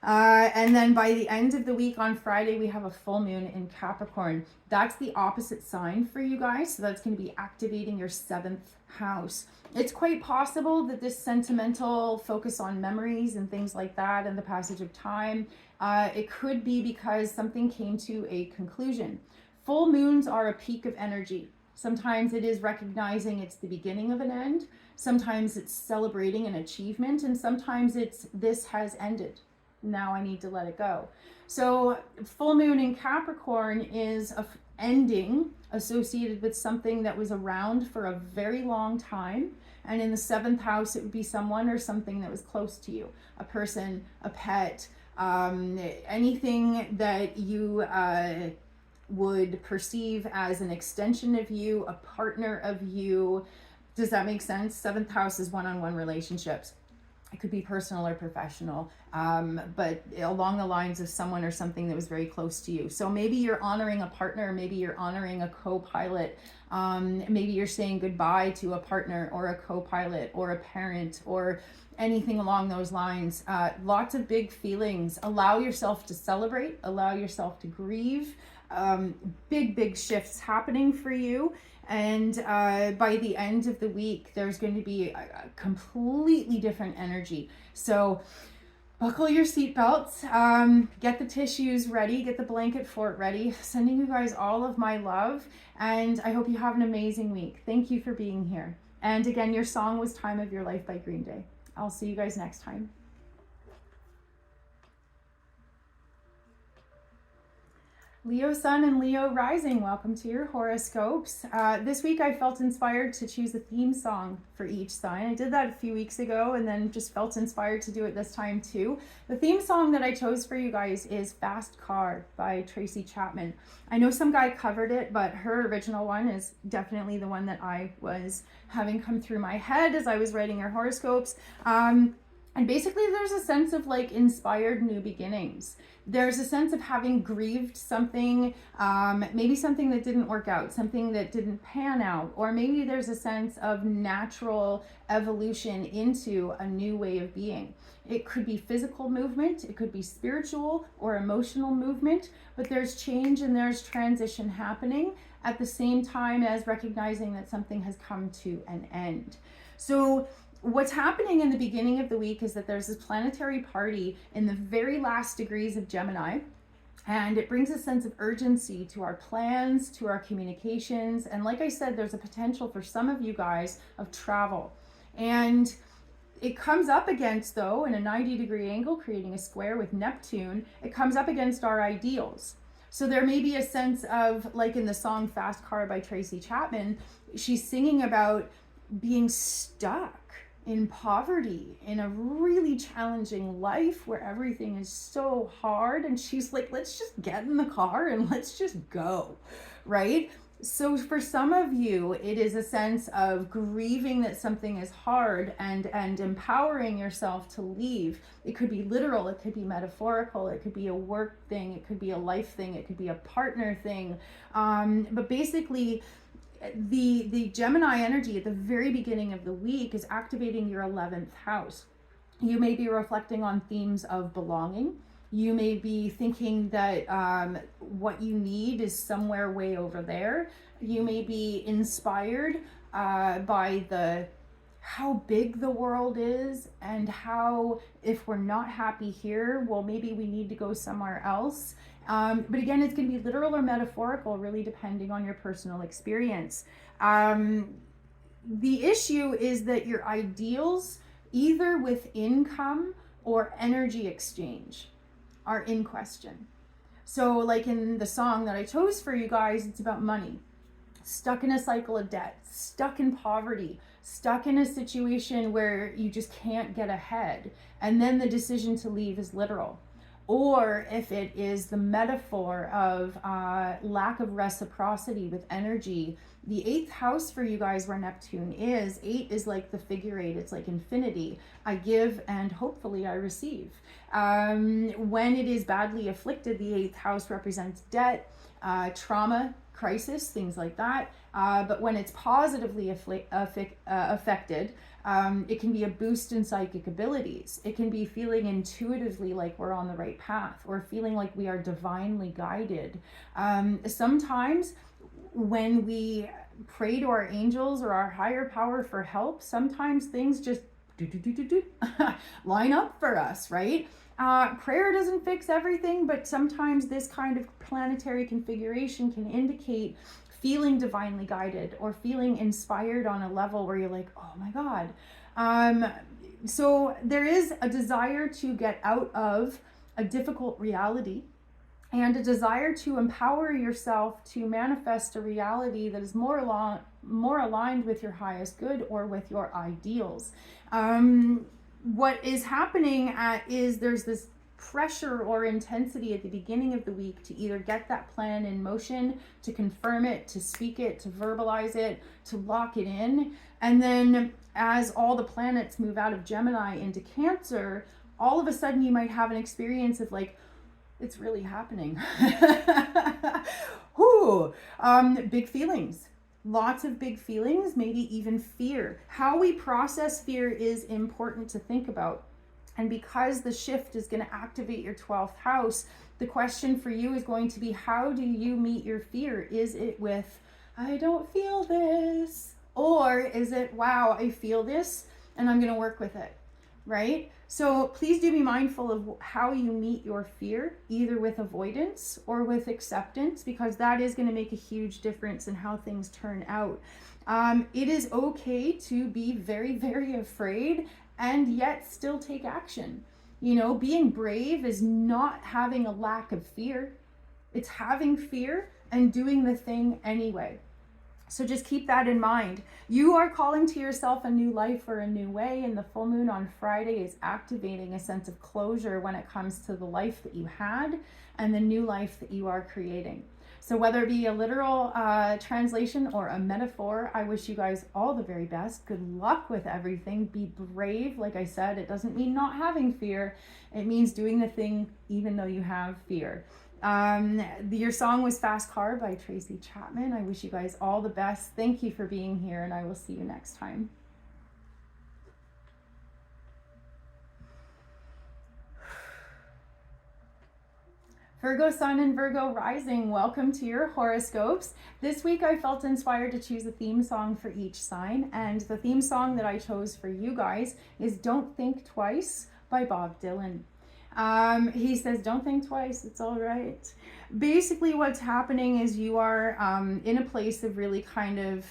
And then by the end of the week on Friday, we have a full moon in Capricorn. That's the opposite sign for you guys. So that's going to be activating your 7th house. It's quite possible that this sentimental focus on memories and things like that and the passage of time, it could be because something came to a conclusion. Full moons are a peak of energy. Sometimes it is recognizing it's the beginning of an end. Sometimes it's celebrating an achievement. And sometimes it's, this has ended. Now I need to let it go. So full moon in Capricorn is a ending associated with something that was around for a very long time. And in the 7th house, it would be someone or something that was close to you, a person, a pet, anything that you would perceive as an extension of you, a partner of you. Does that make sense? 7th house is one-on-one relationships. It could be personal or professional, but along the lines of someone or something that was very close to you. So maybe you're honoring a partner, maybe you're honoring a co-pilot, maybe you're saying goodbye to a partner or a co-pilot or a parent or anything along those lines. Lots of big feelings. Allow yourself to celebrate, allow yourself to grieve. Big shifts happening for you. And by the end of the week, there's going to be a completely different energy. So buckle your seatbelts, get the tissues ready, get the blanket fort ready. Sending you guys all of my love. And I hope you have an amazing week. Thank you for being here. And again, your song was Time of Your Life by Green Day. I'll see you guys next time. Leo Sun and Leo Rising, welcome to your horoscopes. This week I felt inspired to choose a theme song for each sign. I did that a few weeks ago and then just felt inspired to do it this time too. The theme song that I chose for you guys is Fast Car by Tracy Chapman. I know some guy covered it, but her original one is definitely the one that I was having come through my head as I was writing her horoscopes. And basically there's a sense of like inspired new beginnings. There's a sense of having grieved something, maybe something that didn't work out, something that didn't pan out, or maybe there's a sense of natural evolution into a new way of being. It could be physical movement, it could be spiritual or emotional movement, but there's change and there's transition happening at the same time as recognizing that something has come to an end. So what's happening in the beginning of the week is that there's this planetary party in the very last degrees of Gemini, and it brings a sense of urgency to our plans, to our communications. And like I said, there's a potential for some of you guys of travel. And it comes up against, though, in a 90-degree angle, creating a square with Neptune, it comes up against our ideals. So there may be a sense of, like in the song Fast Car by Tracy Chapman, she's singing about being stuck in poverty, in a really challenging life where everything is so hard. And she's like, let's just get in the car and let's just go, right? So for some of you, it is a sense of grieving that something is hard and empowering yourself to leave. It could be literal, it could be metaphorical, it could be a work thing, it could be a life thing, it could be a partner thing. But basically, the Gemini energy at the very beginning of the week is activating your 11th house. You may be reflecting on themes of belonging. You may be thinking that what you need is somewhere way over there. You may be inspired by the how big the world is, and how if we're not happy here, well, maybe we need to go somewhere else. But again, it's going to be literal or metaphorical, really depending on your personal experience. The issue is that your ideals, either with income or energy exchange, are in question. So like in the song that I chose for you guys, it's about money. Stuck in a cycle of debt, stuck in poverty, stuck in a situation where you just can't get ahead. And then the decision to leave is literal. Or if it is the metaphor of lack of reciprocity with energy, the 8th house for you guys where Neptune is, 8 is like the figure 8, it's like infinity. I give and hopefully I receive. When it is badly afflicted, the 8th house represents debt, trauma, crisis, things like that. But when it's positively affected, it can be a boost in psychic abilities. It can be feeling intuitively like we're on the right path, or feeling like we are divinely guided. Sometimes when we pray to our angels or our higher power for help, sometimes things just line up for us, right? Prayer doesn't fix everything, but sometimes this kind of planetary configuration can indicate feeling divinely guided or feeling inspired on a level where you're like, oh my God. So there is a desire to get out of a difficult reality, and a desire to empower yourself to manifest a reality that is more aligned with your highest good or with your ideals. What is happening is there's this pressure or intensity at the beginning of the week to either get that plan in motion, to confirm it, to speak it, to verbalize it, to lock it in. And then as all the planets move out of Gemini into Cancer, all of a sudden you might have an experience of like, it's really happening. Big feelings. Lots of big feelings, maybe even fear. How we process fear is important to think about. And because the shift is going to activate your 12th house, the question for you is going to be, how do you meet your fear? Is it with, I don't feel this? Or is it, wow, I feel this and I'm going to work with it, right? So please do be mindful of how you meet your fear, either with avoidance or with acceptance, because that is going to make a huge difference in how things turn out. It is okay to be very, very afraid and yet still take action. You know, being brave is not having a lack of fear. It's having fear and doing the thing anyway. So just keep that in mind. You are calling to yourself a new life or a new way, and the full moon on Friday is activating a sense of closure when it comes to the life that you had and the new life that you are creating. So whether it be a literal translation or a metaphor, I wish you guys all the very best. Good luck with everything. Be brave. Like I said, it doesn't mean not having fear. It means doing the thing even though you have fear. Your song was Fast Car by Tracy Chapman. I wish you guys all the best. Thank you for being here, and I will see you next time. Virgo Sun and Virgo Rising, welcome to your horoscopes. This week I felt inspired to choose a theme song for each sign, and the theme song that I chose for you guys is Don't Think Twice by Bob Dylan. He says, don't think twice, it's all right. Basically what's happening is you are in a place of really kind of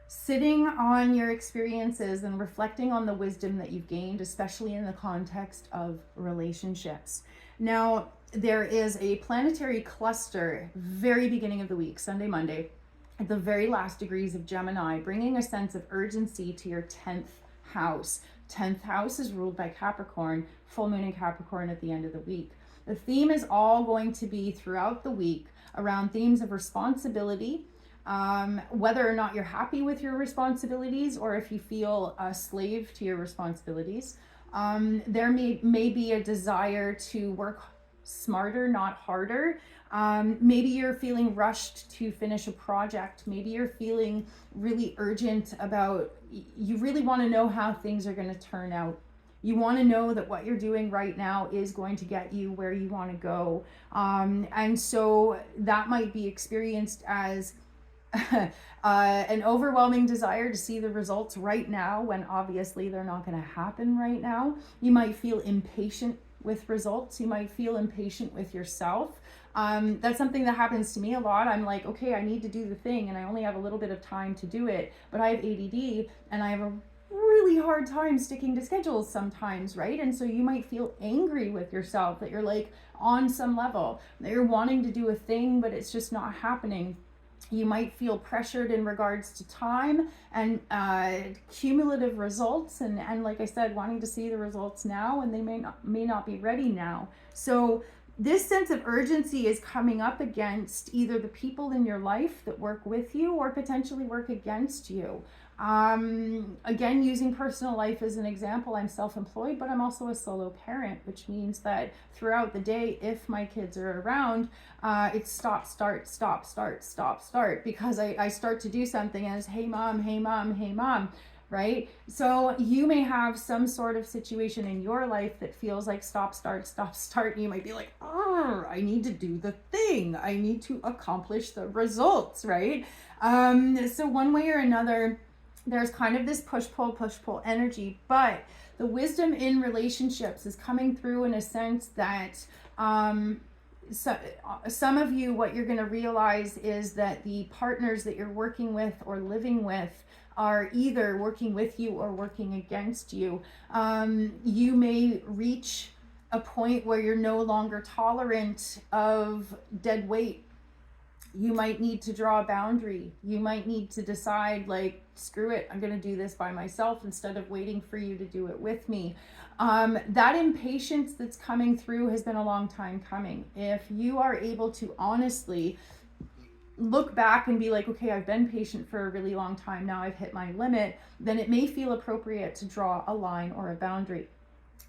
sitting on your experiences and reflecting on the wisdom that you've gained, especially in the context of relationships. Now, there is a planetary cluster very beginning of the week, Sunday, Monday, at the very last degrees of Gemini, bringing a sense of urgency to your 10th house. 10th house is ruled by Capricorn, full moon in Capricorn at the end of the week. The theme is all going to be throughout the week around themes of responsibility, whether or not you're happy with your responsibilities or if you feel a slave to your responsibilities. There may be a desire to work smarter, not harder. Maybe you're feeling rushed to finish a project. Maybe you're feeling really urgent about, you really want to know how things are going to turn out. You want to know that what you're doing right now is going to get you where you want to go. And so that might be experienced as an overwhelming desire to see the results right now when obviously they're not going to happen right now. You might feel impatient with results. You might feel impatient with yourself. That's something that happens to me a lot. I'm like, okay, I need to do the thing and I only have a little bit of time to do it, but I have ADD and I have a really hard time sticking to schedules sometimes, right? And so you might feel angry with yourself that you're like on some level, that you're wanting to do a thing, but it's just not happening. You might feel pressured in regards to time and cumulative results, and like I said, wanting to see the results now, and they may not be ready now. So this sense of urgency is coming up against either the people in your life that work with you or potentially work against you. Again, using personal life as an example, I'm self-employed, but I'm also a solo parent, which means that throughout the day, if my kids are around, it's stop, start, stop, start, stop, start, because I start to do something as, hey mom, hey mom, hey mom, right? So you may have some sort of situation in your life that feels like stop, start, stop, start. And you might be like, oh, I need to do the thing. I need to accomplish the results, right? So one way or another, there's kind of this push-pull energy, but the wisdom in relationships is coming through in a sense that so, some of you, what you're going to realize is that the partners that you're working with or living with are either working with you or working against you. You may reach a point where you're no longer tolerant of dead weight. You might need to draw a boundary. You might need to decide, like, screw it, I'm going to do this by myself instead of waiting for you to do it with me. That impatience that's coming through has been a long time coming. If you are able to honestly look back and be like, okay, I've been patient for a really long time, now I've hit my limit, then it may feel appropriate to draw a line or a boundary.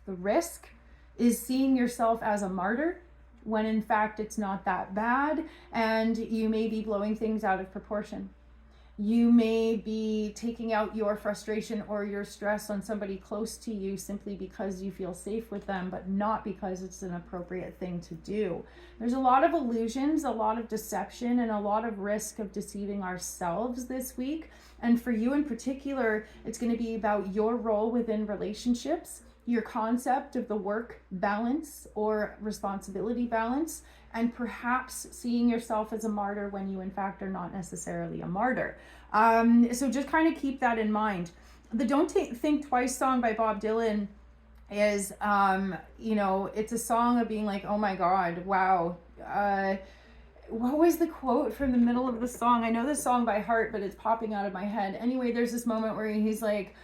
The risk is seeing yourself as a martyr when in fact it's not that bad, and you may be blowing things out of proportion. You may be taking out your frustration or your stress on somebody close to you simply because you feel safe with them, but not because it's an appropriate thing to do. There's a lot of illusions, a lot of deception, and a lot of risk of deceiving ourselves this week. And for you in particular, it's going to be about your role within relationships, your concept of the work balance or responsibility balance, and perhaps seeing yourself as a martyr when you in fact are not necessarily a martyr. So just kind of keep that in mind. The Don't Think Twice song by Bob Dylan is, it's a song of being like, oh my God, wow. What was the quote from the middle of the song? I know this song by heart, but it's popping out of my head. Anyway, there's this moment where he's like,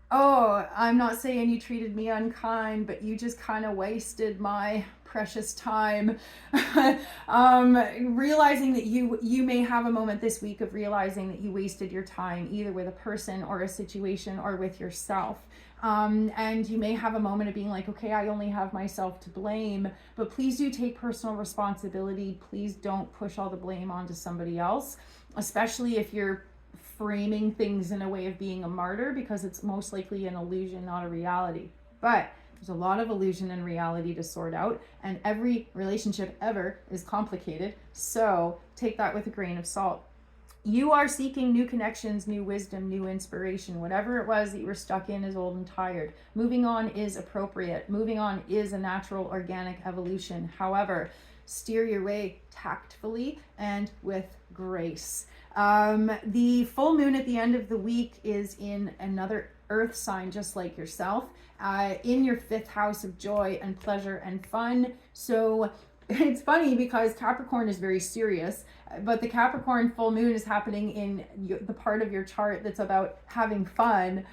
oh, I'm not saying you treated me unkind, but you just kind of wasted my precious time. Realizing that you may have a moment this week of realizing that you wasted your time either with a person or a situation or with yourself. And you may have a moment of being like, okay, I only have myself to blame, but please do take personal responsibility. Please don't push all the blame onto somebody else, especially if you're framing things in a way of being a martyr, because it's most likely an illusion, not a reality. But there's a lot of illusion and reality to sort out, and every relationship ever is complicated, so take that with a grain of salt. You are seeking new connections, new wisdom, new inspiration. Whatever it was that you were stuck in is old and tired. Moving on is appropriate. Moving on is a natural, organic evolution. However, steer your way tactfully and with grace. The full moon at the end of the week is in another earth sign, just like yourself, in your 5th house of joy and pleasure and fun. So it's funny because Capricorn is very serious, but the Capricorn full moon is happening in the part of your chart that's about having fun,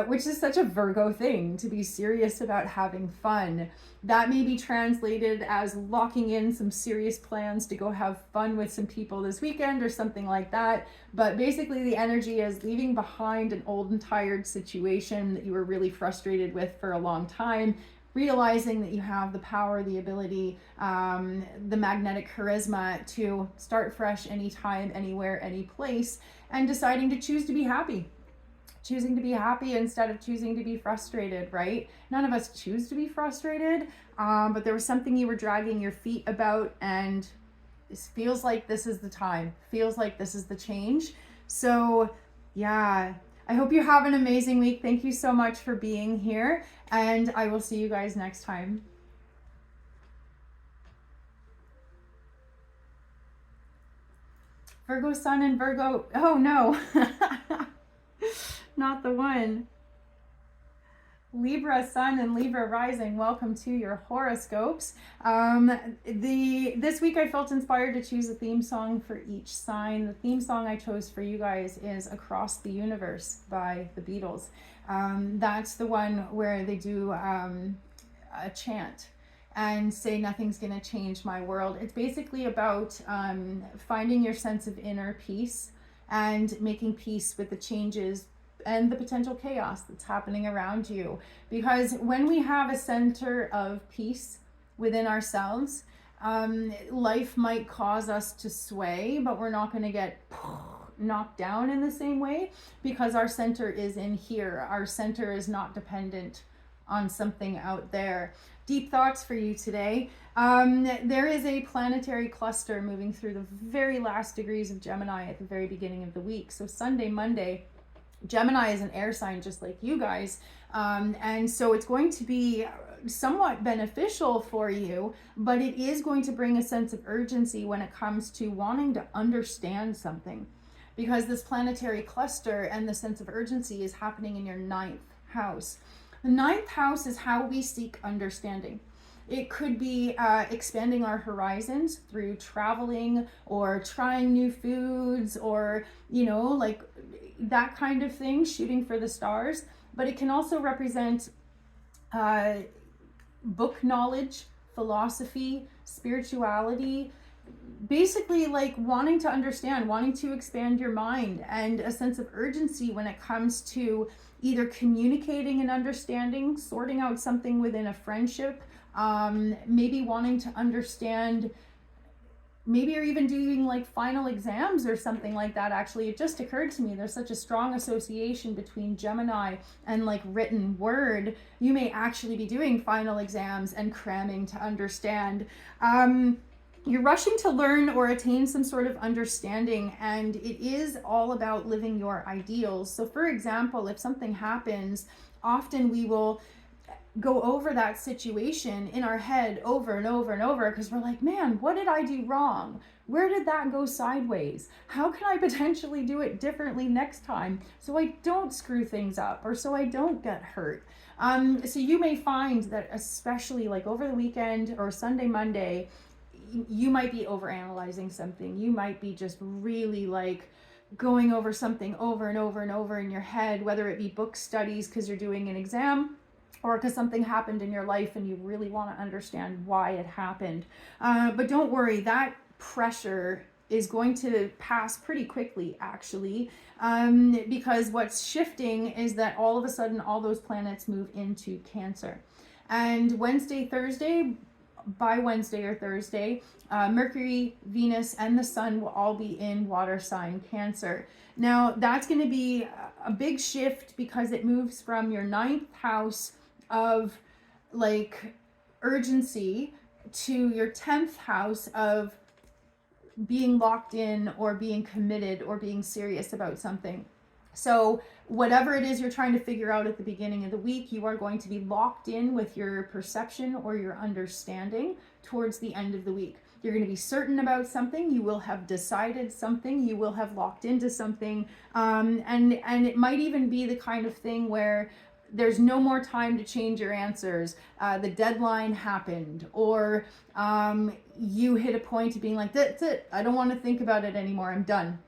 which is such a Virgo thing, to be serious about having fun. That may be translated as locking in some serious plans to go have fun with some people this weekend or something like that. But basically the energy is leaving behind an old and tired situation that you were really frustrated with for a long time, realizing that you have the power, the ability, the magnetic charisma to start fresh anytime, anywhere, any place, and deciding to choose to be happy. Choosing to be happy instead of choosing to be frustrated, right? None of us choose to be frustrated, but there was something you were dragging your feet about, and It feels like this is the time, feels like this is the change. So yeah, I hope you have an amazing week. Thank you so much for being here, and I will see you guys next time. Virgo sun and Virgo, oh no, not the one. Libra sun and Libra rising, welcome to your horoscopes. This week I felt inspired to choose a theme song for each sign. The theme song I chose for you guys is Across the Universe by the Beatles. That's the one where they do a chant and say nothing's going to change my world. It's basically about finding your sense of inner peace and making peace with the changes and the potential chaos that's happening around you. Because when we have a center of peace within ourselves, life might cause us to sway, but we're not going to get knocked down in the same way, because our center is in here. Our center is not dependent on something out there. Deep thoughts for you today. There is a planetary cluster moving through the very last degrees of Gemini at the very beginning of the week. So Sunday, Monday, Gemini is an air sign just like you guys, and so it's going to be somewhat beneficial for you, but it is going to bring a sense of urgency when it comes to wanting to understand something, because this planetary cluster and the sense of urgency is happening in your 9th house. The 9th house is how we seek understanding. It could be expanding our horizons through traveling or trying new foods, or, you know, like that kind of thing, shooting for the stars. But it can also represent book knowledge, philosophy, spirituality, basically like wanting to understand, wanting to expand your mind, and a sense of urgency when it comes to either communicating and understanding, sorting out something within a friendship, maybe wanting to understand, maybe you're even doing like final exams or something like that. Actually, it just occurred to me, there's such a strong association between Gemini and like written word. You may actually be doing final exams and cramming to understand. You're rushing to learn or attain some sort of understanding, and it is all about living your ideals. So for example, if something happens, often we will go over that situation in our head over and over and over, because we're like, man, what did I do wrong? Where did that go sideways? How can I potentially do it differently next time so I don't screw things up, or so I don't get hurt? So you may find that, especially like over the weekend or Sunday, Monday, you might be overanalyzing something. You might be just really like going over something over and over and over in your head, whether it be book studies because you're doing an exam, or because something happened in your life and you really want to understand why it happened. But don't worry, that pressure is going to pass pretty quickly, actually, because what's shifting is that all of a sudden all those planets move into Cancer. And Wednesday, Thursday, by Wednesday or Thursday, Mercury, Venus, and the Sun will all be in water sign Cancer. Now, that's going to be a big shift because it moves from your 9th house of like urgency to your 10th house of being locked in or being committed or being serious about something. So whatever it is you're trying to figure out at the beginning of the week, you are going to be locked in with your perception or your understanding towards the end of the week. You're going to be certain about something. You will have decided something. You will have locked into something. And it might even be the kind of thing where there's no more time to change your answers. The deadline happened, or you hit a point of being like, that's it. I don't want to think about it anymore. I'm done.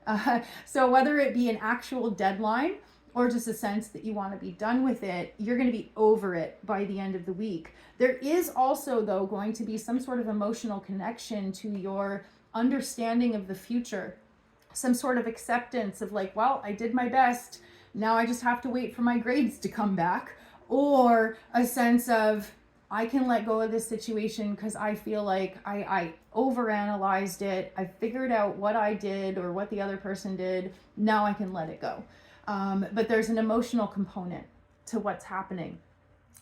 So whether it be an actual deadline or just a sense that you want to be done with it, you're going to be over it by the end of the week. There is also, though, going to be some sort of emotional connection to your understanding of the future. Some sort of acceptance of like, well, I did my best. Now I just have to wait for my grades to come back. Or a sense of, I can let go of this situation because I feel like I overanalyzed it. I figured out what I did or what the other person did. Now I can let it go. But there's an emotional component to what's happening.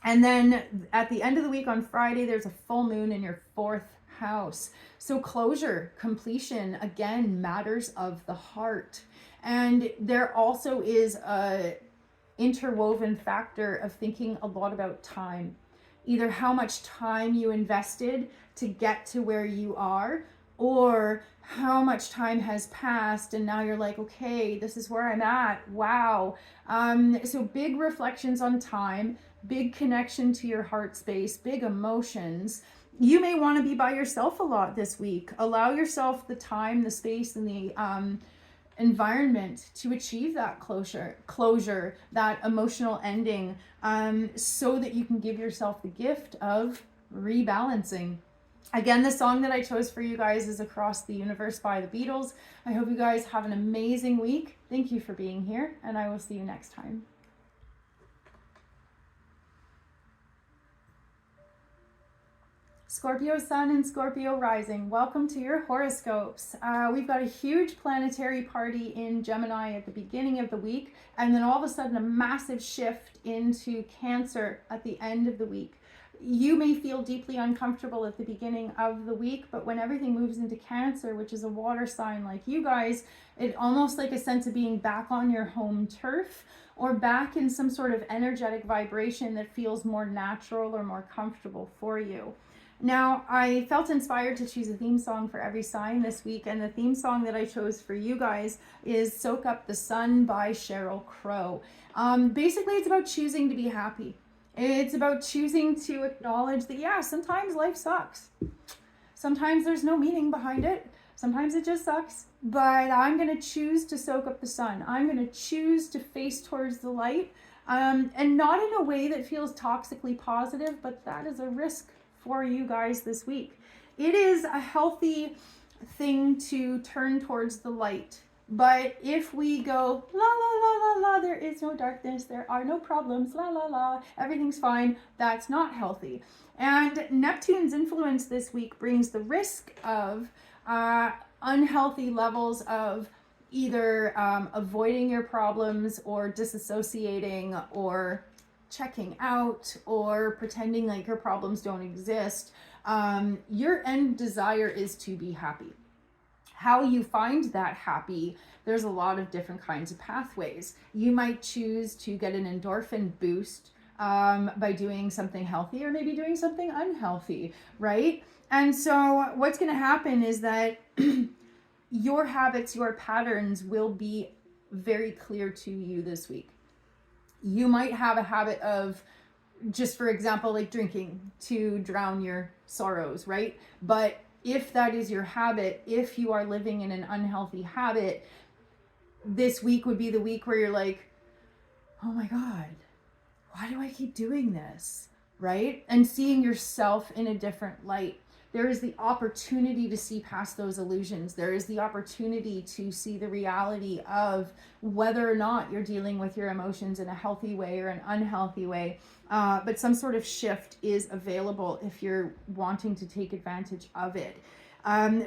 And then at the end of the week on Friday, there's a full moon in your 4th house. So closure, completion, again, matters of the heart. And there also is a interwoven factor of thinking a lot about time. Either how much time you invested to get to where you are, or how much time has passed and now you're like, okay, this is where I'm at. Wow. So big reflections on time, big connection to your heart space, big emotions. You may want to be by yourself a lot this week. Allow yourself the time, the space, and the environment to achieve that closure, that emotional ending, so that you can give yourself the gift of rebalancing. Again, the song that I chose for you guys is Across the Universe by the Beatles. I hope you guys have an amazing week. Thank you for being here, and I will see you next time. Scorpio Sun and Scorpio Rising, welcome to your horoscopes. We've got a huge planetary party in Gemini at the beginning of the week, and then all of a sudden a massive shift into Cancer at the end of the week. You may feel deeply uncomfortable at the beginning of the week, but when everything moves into Cancer, which is a water sign like you guys, it almost like a sense of being back on your home turf, or back in some sort of energetic vibration that feels more natural or more comfortable for you. Now, I felt inspired to choose a theme song for every sign this week, and the theme song that I chose for you guys is Soak Up the Sun by Sheryl Crow. Basically, it's about choosing to be happy. It's about choosing to acknowledge that, yeah, sometimes life sucks. Sometimes there's no meaning behind it. Sometimes it just sucks. But I'm going to choose to soak up the sun. I'm going to choose to face towards the light, and not in a way that feels toxically positive, but that is a risk for you guys this week. It is a healthy thing to turn towards the light. But if we go, la, la, la, la, la, there is no darkness, there are no problems, la, la, la, everything's fine, that's not healthy. And Neptune's influence this week brings the risk of unhealthy levels of either avoiding your problems or disassociating or checking out or pretending like your problems don't exist. Your end desire is to be happy. How you find that happy, there's a lot of different kinds of pathways. You might choose to get an endorphin boost by doing something healthy, or maybe doing something unhealthy, right? And so what's going to happen is that your habits, your patterns will be very clear to you this week. You might have a habit of, just for example, like drinking to drown your sorrows, right? But if that is your habit, if you are living in an unhealthy habit, this week would be the week where you're like, oh my God, why do I keep doing this, right? And seeing yourself in a different light. There is the opportunity to see past those illusions. There is the opportunity to see the reality of whether or not you're dealing with your emotions in a healthy way or an unhealthy way. But some sort of shift is available if you're wanting to take advantage of it.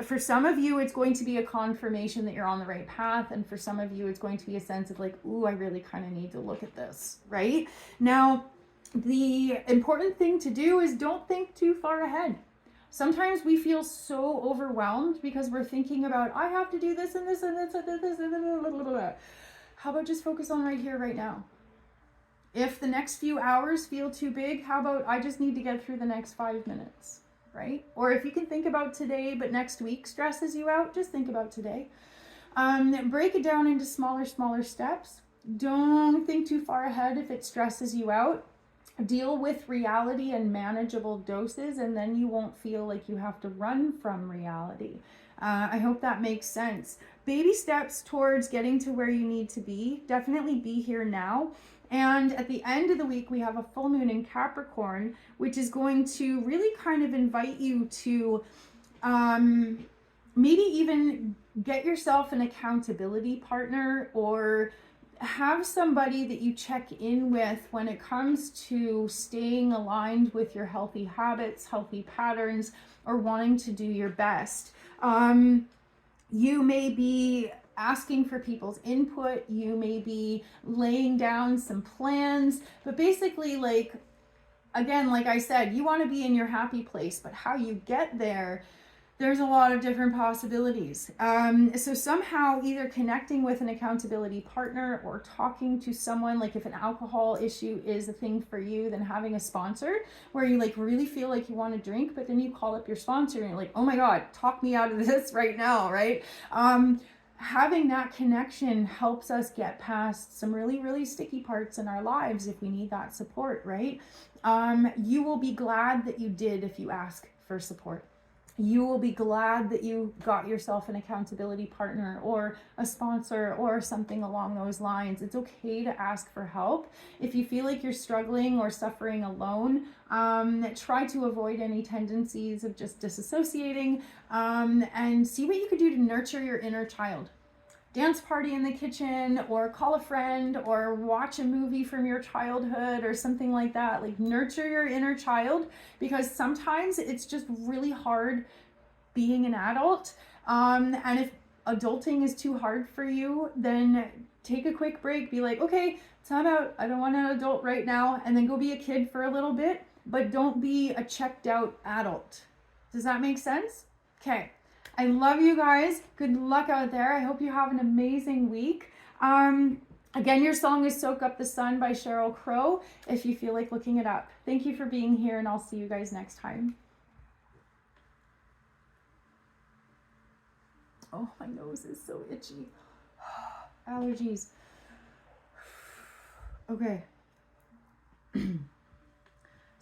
For some of you, it's going to be a confirmation that you're on the right path. And for some of you, it's going to be a sense of like, ooh, I really kind of need to look at this, right? Now, the important thing to do is don't think too far ahead. Sometimes we feel so overwhelmed because we're thinking about, I have to do this and this and this and this and this. How about just focus on right here, right now? If the next few hours feel too big, how about I just need to get through the next 5 minutes, right? Or if you can think about today, but next week stresses you out, just think about today. Break it down into smaller steps. Don't think too far ahead if it stresses you out. Deal with reality in manageable doses, and then you won't feel like you have to run from reality. I hope that makes sense. Baby steps towards getting to where you need to be. Definitely be here now. And at the end of the week, we have a full moon in Capricorn, which is going to really kind of invite you to maybe even get yourself an accountability partner, or have somebody that you check in with when it comes to staying aligned with your healthy habits, healthy patterns, or wanting to do your best. You may be asking for people's input. You may be laying down some plans, but basically, like, again, like I said, you want to be in your happy place, but how you get there, there's a lot of different possibilities. So somehow either connecting with an accountability partner or talking to someone, like if an alcohol issue is a thing for you, then having a sponsor where you like really feel like you want to drink, but then you call up your sponsor and you're like, oh my God, talk me out of this right now, right? Having that connection helps us get past some really, really sticky parts in our lives if we need that support, right? You will be glad that you did if you ask for support. You will be glad that you got yourself an accountability partner or a sponsor or something along those lines. It's okay to ask for help. If you feel like you're struggling or suffering alone, try to avoid any tendencies of just disassociating, and see what you could do to nurture your inner child. Dance party in the kitchen, or call a friend, or watch a movie from your childhood or something like that. Like, nurture your inner child, because sometimes it's just really hard being an adult. And if adulting is too hard for you, then take a quick break. Be like, okay, time out. I don't want an adult right now. And then go be a kid for a little bit, but don't be a checked out adult. Does that make sense? Okay. I love you guys. Good luck out there. I hope you have an amazing week. Again, your song is Soak Up the Sun by Sheryl Crow, if you feel like looking it up. Thank you for being here, and I'll see you guys next time. Oh, my nose is so itchy. Allergies. Okay.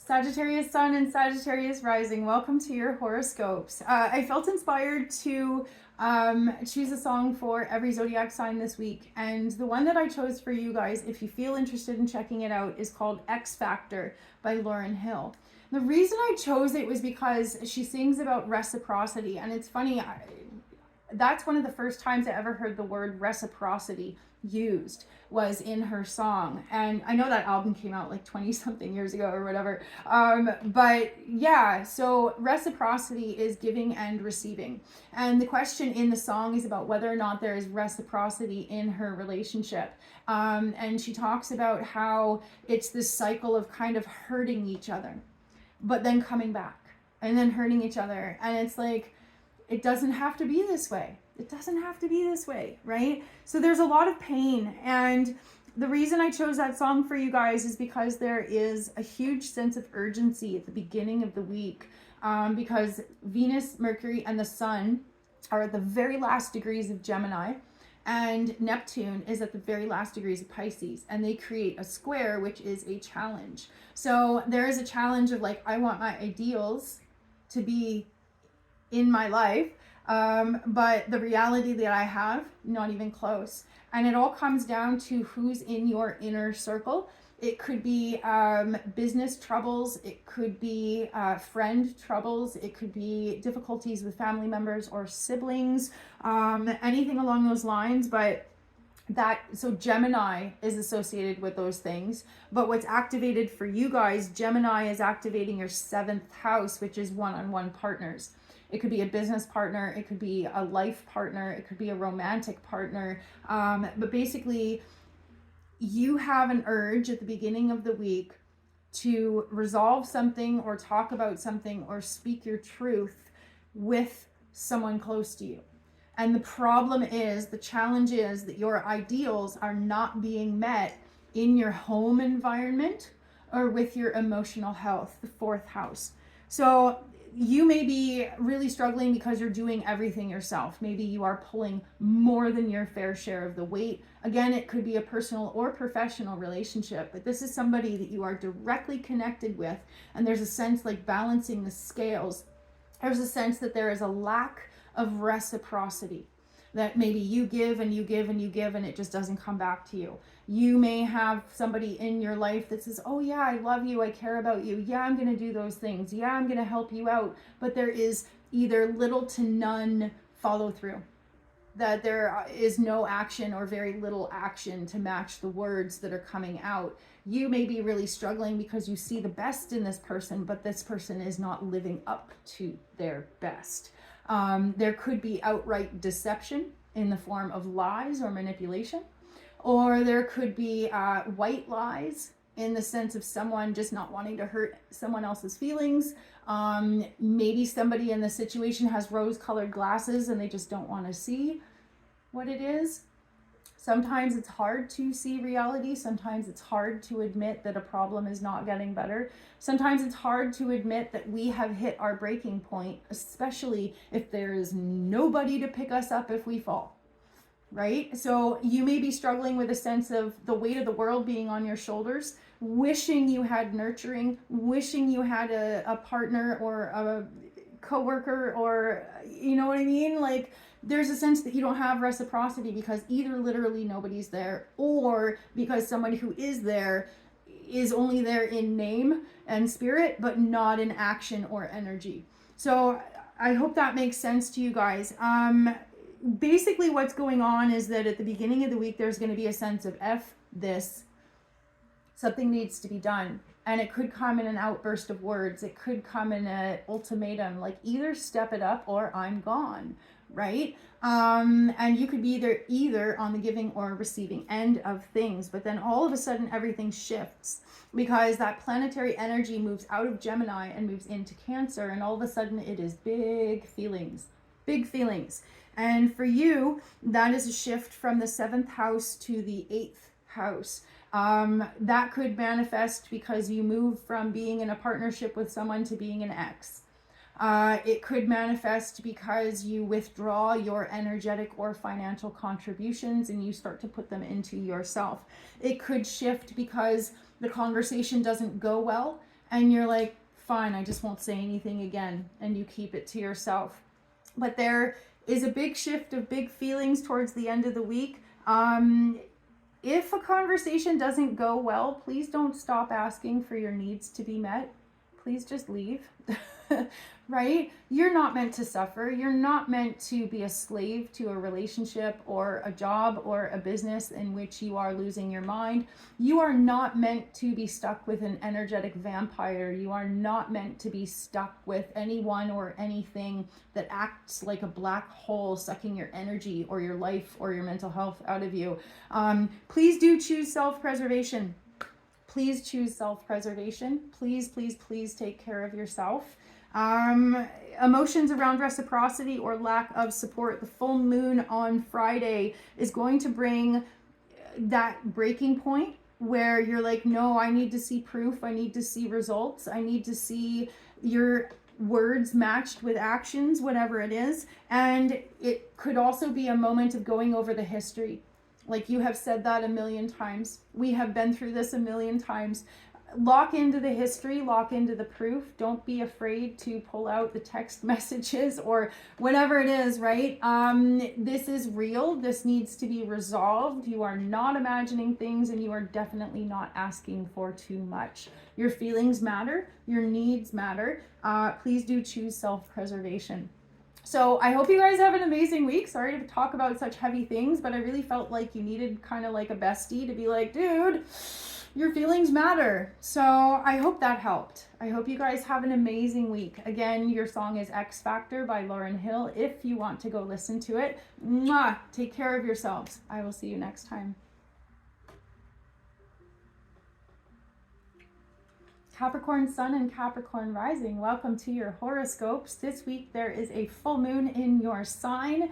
Sagittarius Sun and Sagittarius Rising, welcome to your horoscopes. I felt inspired to choose a song for every zodiac sign this week, and the one that I chose for you guys, if you feel interested in checking it out, is called X Factor by Lauryn Hill. The reason I chose it was because she sings about reciprocity, and it's funny, that's one of the first times I ever heard the word reciprocity used, was in her song. And I know that album came out like 20 something years ago or whatever, but yeah, so reciprocity is giving and receiving, and the question in the song is about whether or not there is reciprocity in her relationship. And she talks about how it's this cycle of kind of hurting each other but then coming back and then hurting each other, and it's like, it doesn't have to be this way. It doesn't have to be this way, right? So there's a lot of pain. And the reason I chose that song for you guys is because there is a huge sense of urgency at the beginning of the week, because Venus, Mercury, and the Sun are at the very last degrees of Gemini, and Neptune is at the very last degrees of Pisces, and they create a square, which is a challenge. So there is a challenge of like, I want my ideals to be in my life, but the reality that I have, not even close. And it all comes down to who's in your inner circle. It could be business troubles, it could be friend troubles, it could be difficulties with family members or siblings, anything along those lines. But so Gemini is associated with those things. But what's activated for you guys, Gemini is activating your 7th house, which is one-on-one partners. It could be a business partner, it could be a life partner, it could be a romantic partner. But basically, you have an urge at the beginning of the week to resolve something or talk about something or speak your truth with someone close to you. And the problem is, the challenge is that your ideals are not being met in your home environment or with your emotional health, the 4th house. So you may be really struggling because you're doing everything yourself. Maybe you are pulling more than your fair share of the weight. Again, it could be a personal or professional relationship, but this is somebody that you are directly connected with, and there's a sense like balancing the scales. There's a sense that there is a lack of reciprocity, that maybe you give and you give and you give and it just doesn't come back to you. You may have somebody in your life that says, oh yeah, I love you, I care about you, yeah, I'm gonna do those things, yeah, I'm gonna help you out, but there is either little to none follow through, that there is no action or very little action to match the words that are coming out. You may be really struggling because you see the best in this person, but this person is not living up to their best. There could be outright deception in the form of lies or manipulation, or there could be white lies in the sense of someone just not wanting to hurt someone else's feelings. Maybe somebody in the situation has rose-colored glasses and they just don't want to see what it is. Sometimes it's hard to see reality. Sometimes it's hard to admit that a problem is not getting better. Sometimes it's hard to admit that we have hit our breaking point, especially if there is nobody to pick us up if we fall, right? So you may be struggling with a sense of the weight of the world being on your shoulders, wishing you had nurturing, wishing you had a partner or a coworker, or you know what I mean? Like, there's a sense that you don't have reciprocity because either literally nobody's there, or because somebody who is there is only there in name and spirit, but not in action or energy. So I hope that makes sense to you guys. Basically what's going on is that at the beginning of the week, there's going to be a sense of F this, something needs to be done. And it could come in an outburst of words. It could come in an ultimatum, like either step it up or I'm gone, right? And you could be either on the giving or receiving end of things. But then all of a sudden everything shifts because that planetary energy moves out of Gemini and moves into Cancer. And all of a sudden it is big feelings, big feelings. And for you, that is a shift from the 7th house to the 8th house. That could manifest because you move from being in a partnership with someone to being an ex. It could manifest because you withdraw your energetic or financial contributions and you start to put them into yourself. It could shift because the conversation doesn't go well and you're like, fine, I just won't say anything again, and you keep it to yourself. But there is a big shift of big feelings towards the end of the week. If a conversation doesn't go well, please don't stop asking for your needs to be met. Please just leave, right? You're not meant to suffer. You're not meant to be a slave to a relationship or a job or a business in which you are losing your mind. You are not meant to be stuck with an energetic vampire. You are not meant to be stuck with anyone or anything that acts like a black hole, sucking your energy or your life or your mental health out of you. Please do choose self-preservation. Please choose self-preservation. Please, please, please take care of yourself. Emotions around reciprocity or lack of support. The full moon on Friday is going to bring that breaking point where you're like, no, I need to see proof. I need to see results. I need to see your words matched with actions, whatever it is. And it could also be a moment of going over the history. Like, you have said that a million times. We have been through this a million times. Lock into the history, lock into the proof. Don't be afraid to pull out the text messages or whatever it is, right? This is real. This needs to be resolved. You are not imagining things, and you are definitely not asking for too much. Your feelings matter. Your needs matter. Please do choose self-preservation. So I hope you guys have an amazing week. Sorry to talk about such heavy things, but I really felt like you needed kind of like a bestie to be like, dude, your feelings matter. So I hope that helped. I hope you guys have an amazing week. Again, your song is X Factor by Lauryn Hill. If you want to go listen to it, mwah, take care of yourselves. I will see you next time. Capricorn Sun and Capricorn Rising, welcome to your horoscopes. This week there is a full moon in your sign.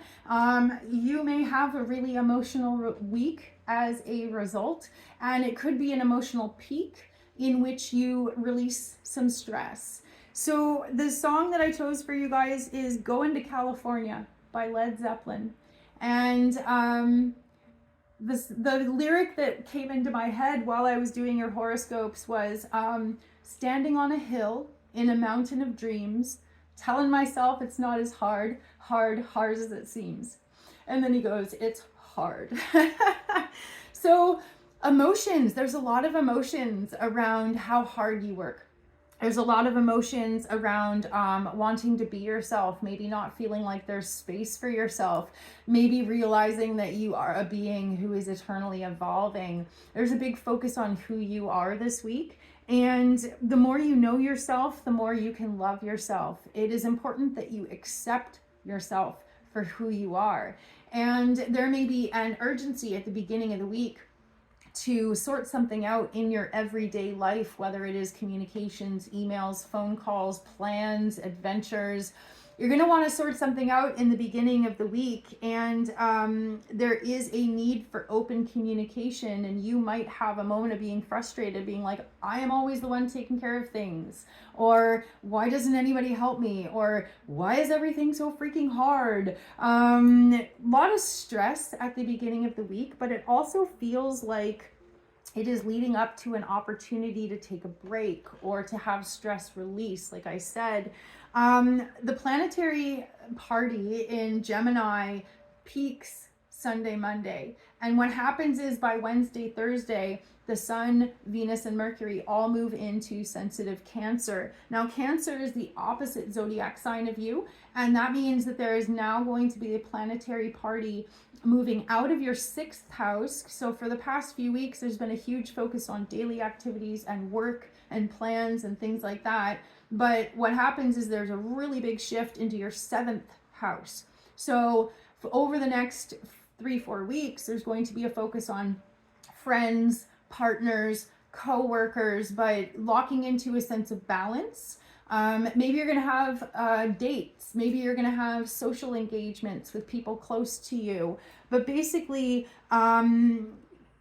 You may have a really emotional week as a result, and it could be an emotional peak in which you release some stress. So the song that I chose for you guys is Going to California by Led Zeppelin. And the lyric that came into my head while I was doing your horoscopes was standing on a hill in a mountain of dreams, telling myself it's not as hard as it seems. And then he goes, it's hard. So emotions, there's a lot of emotions around how hard you work. There's a lot of emotions around wanting to be yourself, maybe not feeling like there's space for yourself, maybe realizing that you are a being who is eternally evolving. There's a big focus on who you are this week. And the more you know yourself, the more you can love yourself. It is important that you accept yourself for who you are. And there may be an urgency at the beginning of the week to sort something out in your everyday life, whether it is communications, emails, phone calls, plans, adventures. You're going to want to sort something out in the beginning of the week, and there is a need for open communication, and you might have a moment of being frustrated, being like, I am always the one taking care of things, or why doesn't anybody help me, or why is everything so freaking hard? A lot of stress at the beginning of the week, but it also feels like it is leading up to an opportunity to take a break or to have stress release. Like I said, the planetary party in Gemini peaks Sunday, Monday. And what happens is by Wednesday, Thursday, the Sun, Venus, and Mercury all move into sensitive Cancer. Now, Cancer is the opposite zodiac sign of you. And that means that there is now going to be a planetary party moving out of your 6th house. So for the past few weeks, there's been a huge focus on daily activities and work and plans and things like that. But what happens is there's a really big shift into your 7th house. So over the next 3-4 weeks, there's going to be a focus on friends, partners, co-workers, but locking into a sense of balance. Maybe you're going to have dates. Maybe you're going to have social engagements with people close to you. But basically,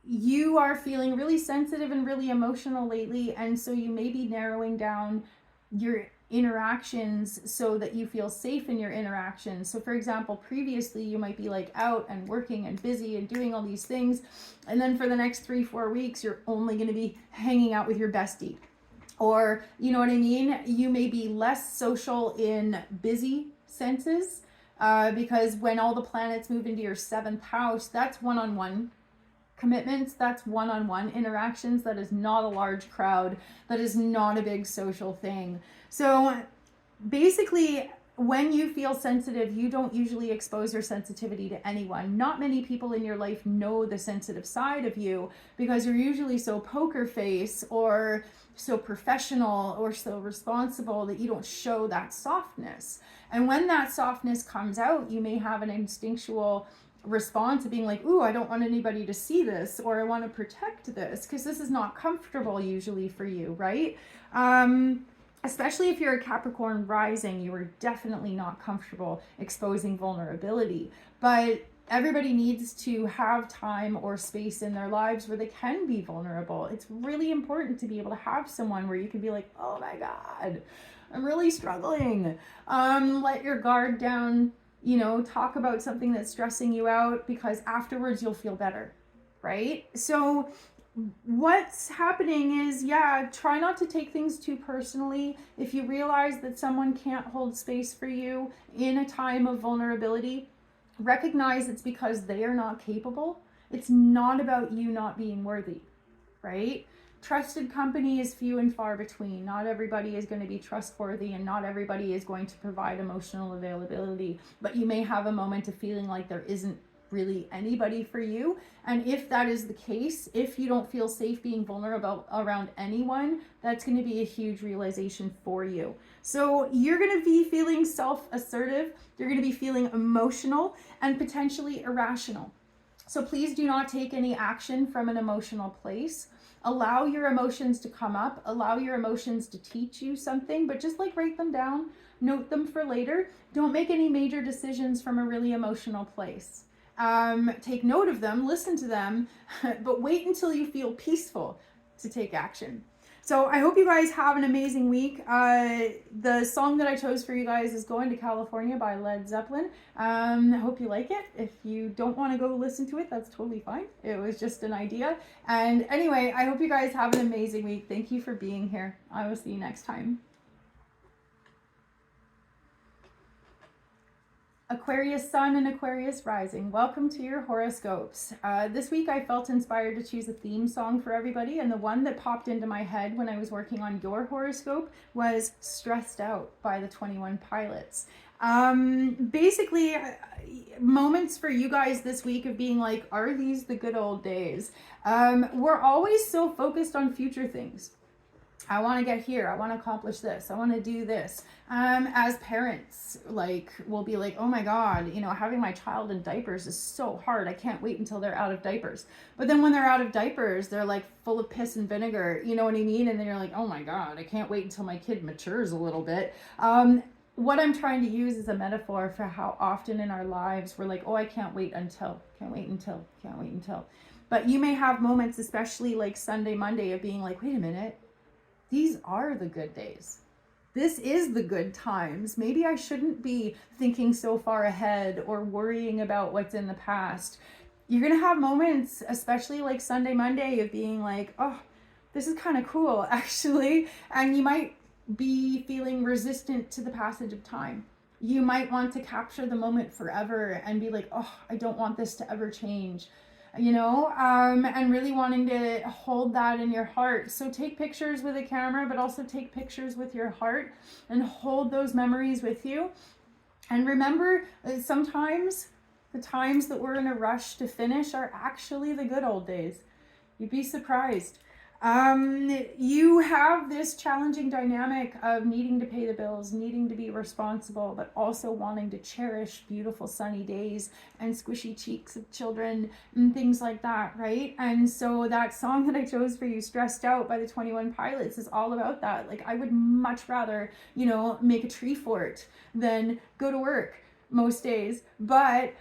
you are feeling really sensitive and really emotional lately. And so you may be narrowing down your interactions so that you feel safe in your interactions. So for example, previously you might be like out and working and busy and doing all these things. And then for the next 3-4 weeks, you're only going to be hanging out with your bestie. Or, you know what I mean? You may be less social in busy senses because when all the planets move into your 7th house, that's one-on-one commitments, that's one-on-one interactions. That is not a large crowd. That is not a big social thing. So basically, when you feel sensitive, you don't usually expose your sensitivity to anyone. Not many people in your life know the sensitive side of you because you're usually so poker face or so professional or so responsible that you don't show that softness. And when that softness comes out, you may have an instinctual response to being like, ooh, I don't want anybody to see this, or I want to protect this because this is not comfortable usually for you, right? Especially if you're a Capricorn rising, you are definitely not comfortable exposing vulnerability. But everybody needs to have time or space in their lives where they can be vulnerable. It's really important to be able to have someone where you can be like, oh my God, I'm really struggling. Let your guard down, you know, talk about something that's stressing you out because afterwards you'll feel better, right? So what's happening is, yeah, try not to take things too personally. If you realize that someone can't hold space for you in a time of vulnerability, recognize it's because they are not capable. It's not about you not being worthy, right? Trusted company is few and far between. Not everybody is going to be trustworthy and not everybody is going to provide emotional availability, but you may have a moment of feeling like there isn't really anybody for you. And if that is the case, if you don't feel safe being vulnerable around anyone, that's going to be a huge realization for you. So you're going to be feeling self-assertive, you're going to be feeling emotional and potentially irrational. So please do not take any action from an emotional place. Allow your emotions to come up, allow your emotions to teach you something, but just like write them down, note them for later. Don't make any major decisions from a really emotional place. Take note of them, listen to them, but wait until you feel peaceful to take action. So I hope you guys have an amazing week. The song that I chose for you guys is Going to California by Led Zeppelin. I hope you like it. If you don't want to go listen to it, that's totally fine. It was just an idea. And anyway, I hope you guys have an amazing week. Thank you for being here. I will see you next time. Aquarius Sun and Aquarius Rising, welcome to your horoscopes. This week I felt inspired to choose a theme song for everybody, and the one that popped into my head when I was working on your horoscope was Stressed Out by the 21 Pilots. Basically, moments for you guys this week of being like, are these the good old days? We're always so focused on future things. I want to get here. I want to accomplish this. I want to do this. As parents, like, we'll be like, oh my God, you know, having my child in diapers is so hard. I can't wait until they're out of diapers. But then when they're out of diapers, they're like full of piss and vinegar. You know what I mean? And then you're like, oh my God, I can't wait until my kid matures a little bit. What I'm trying to use is a metaphor for how often in our lives we're like, oh, I can't wait until, can't wait until, can't wait until. But you may have moments, especially like Sunday, Monday, of being like, wait a minute. These are the good days. This is the good times. Maybe I shouldn't be thinking so far ahead or worrying about what's in the past. You're going to have moments, especially like Sunday, Monday, of being like, oh, this is kind of cool, actually. And you might be feeling resistant to the passage of time. You might want to capture the moment forever and be like, oh, I don't want this to ever change. You know, and really wanting to hold that in your heart. So take pictures with a camera, but also take pictures with your heart and hold those memories with you. And remember, sometimes the times that we're in a rush to finish are actually the good old days. You'd be surprised. You have this challenging dynamic of needing to pay the bills, needing to be responsible, but also wanting to cherish beautiful sunny days and squishy cheeks of children and things like that, right? And so that song that I chose for you, Stressed Out by the 21 Pilots, is all about that. Like, I would much rather, you know, make a tree fort than go to work most days, but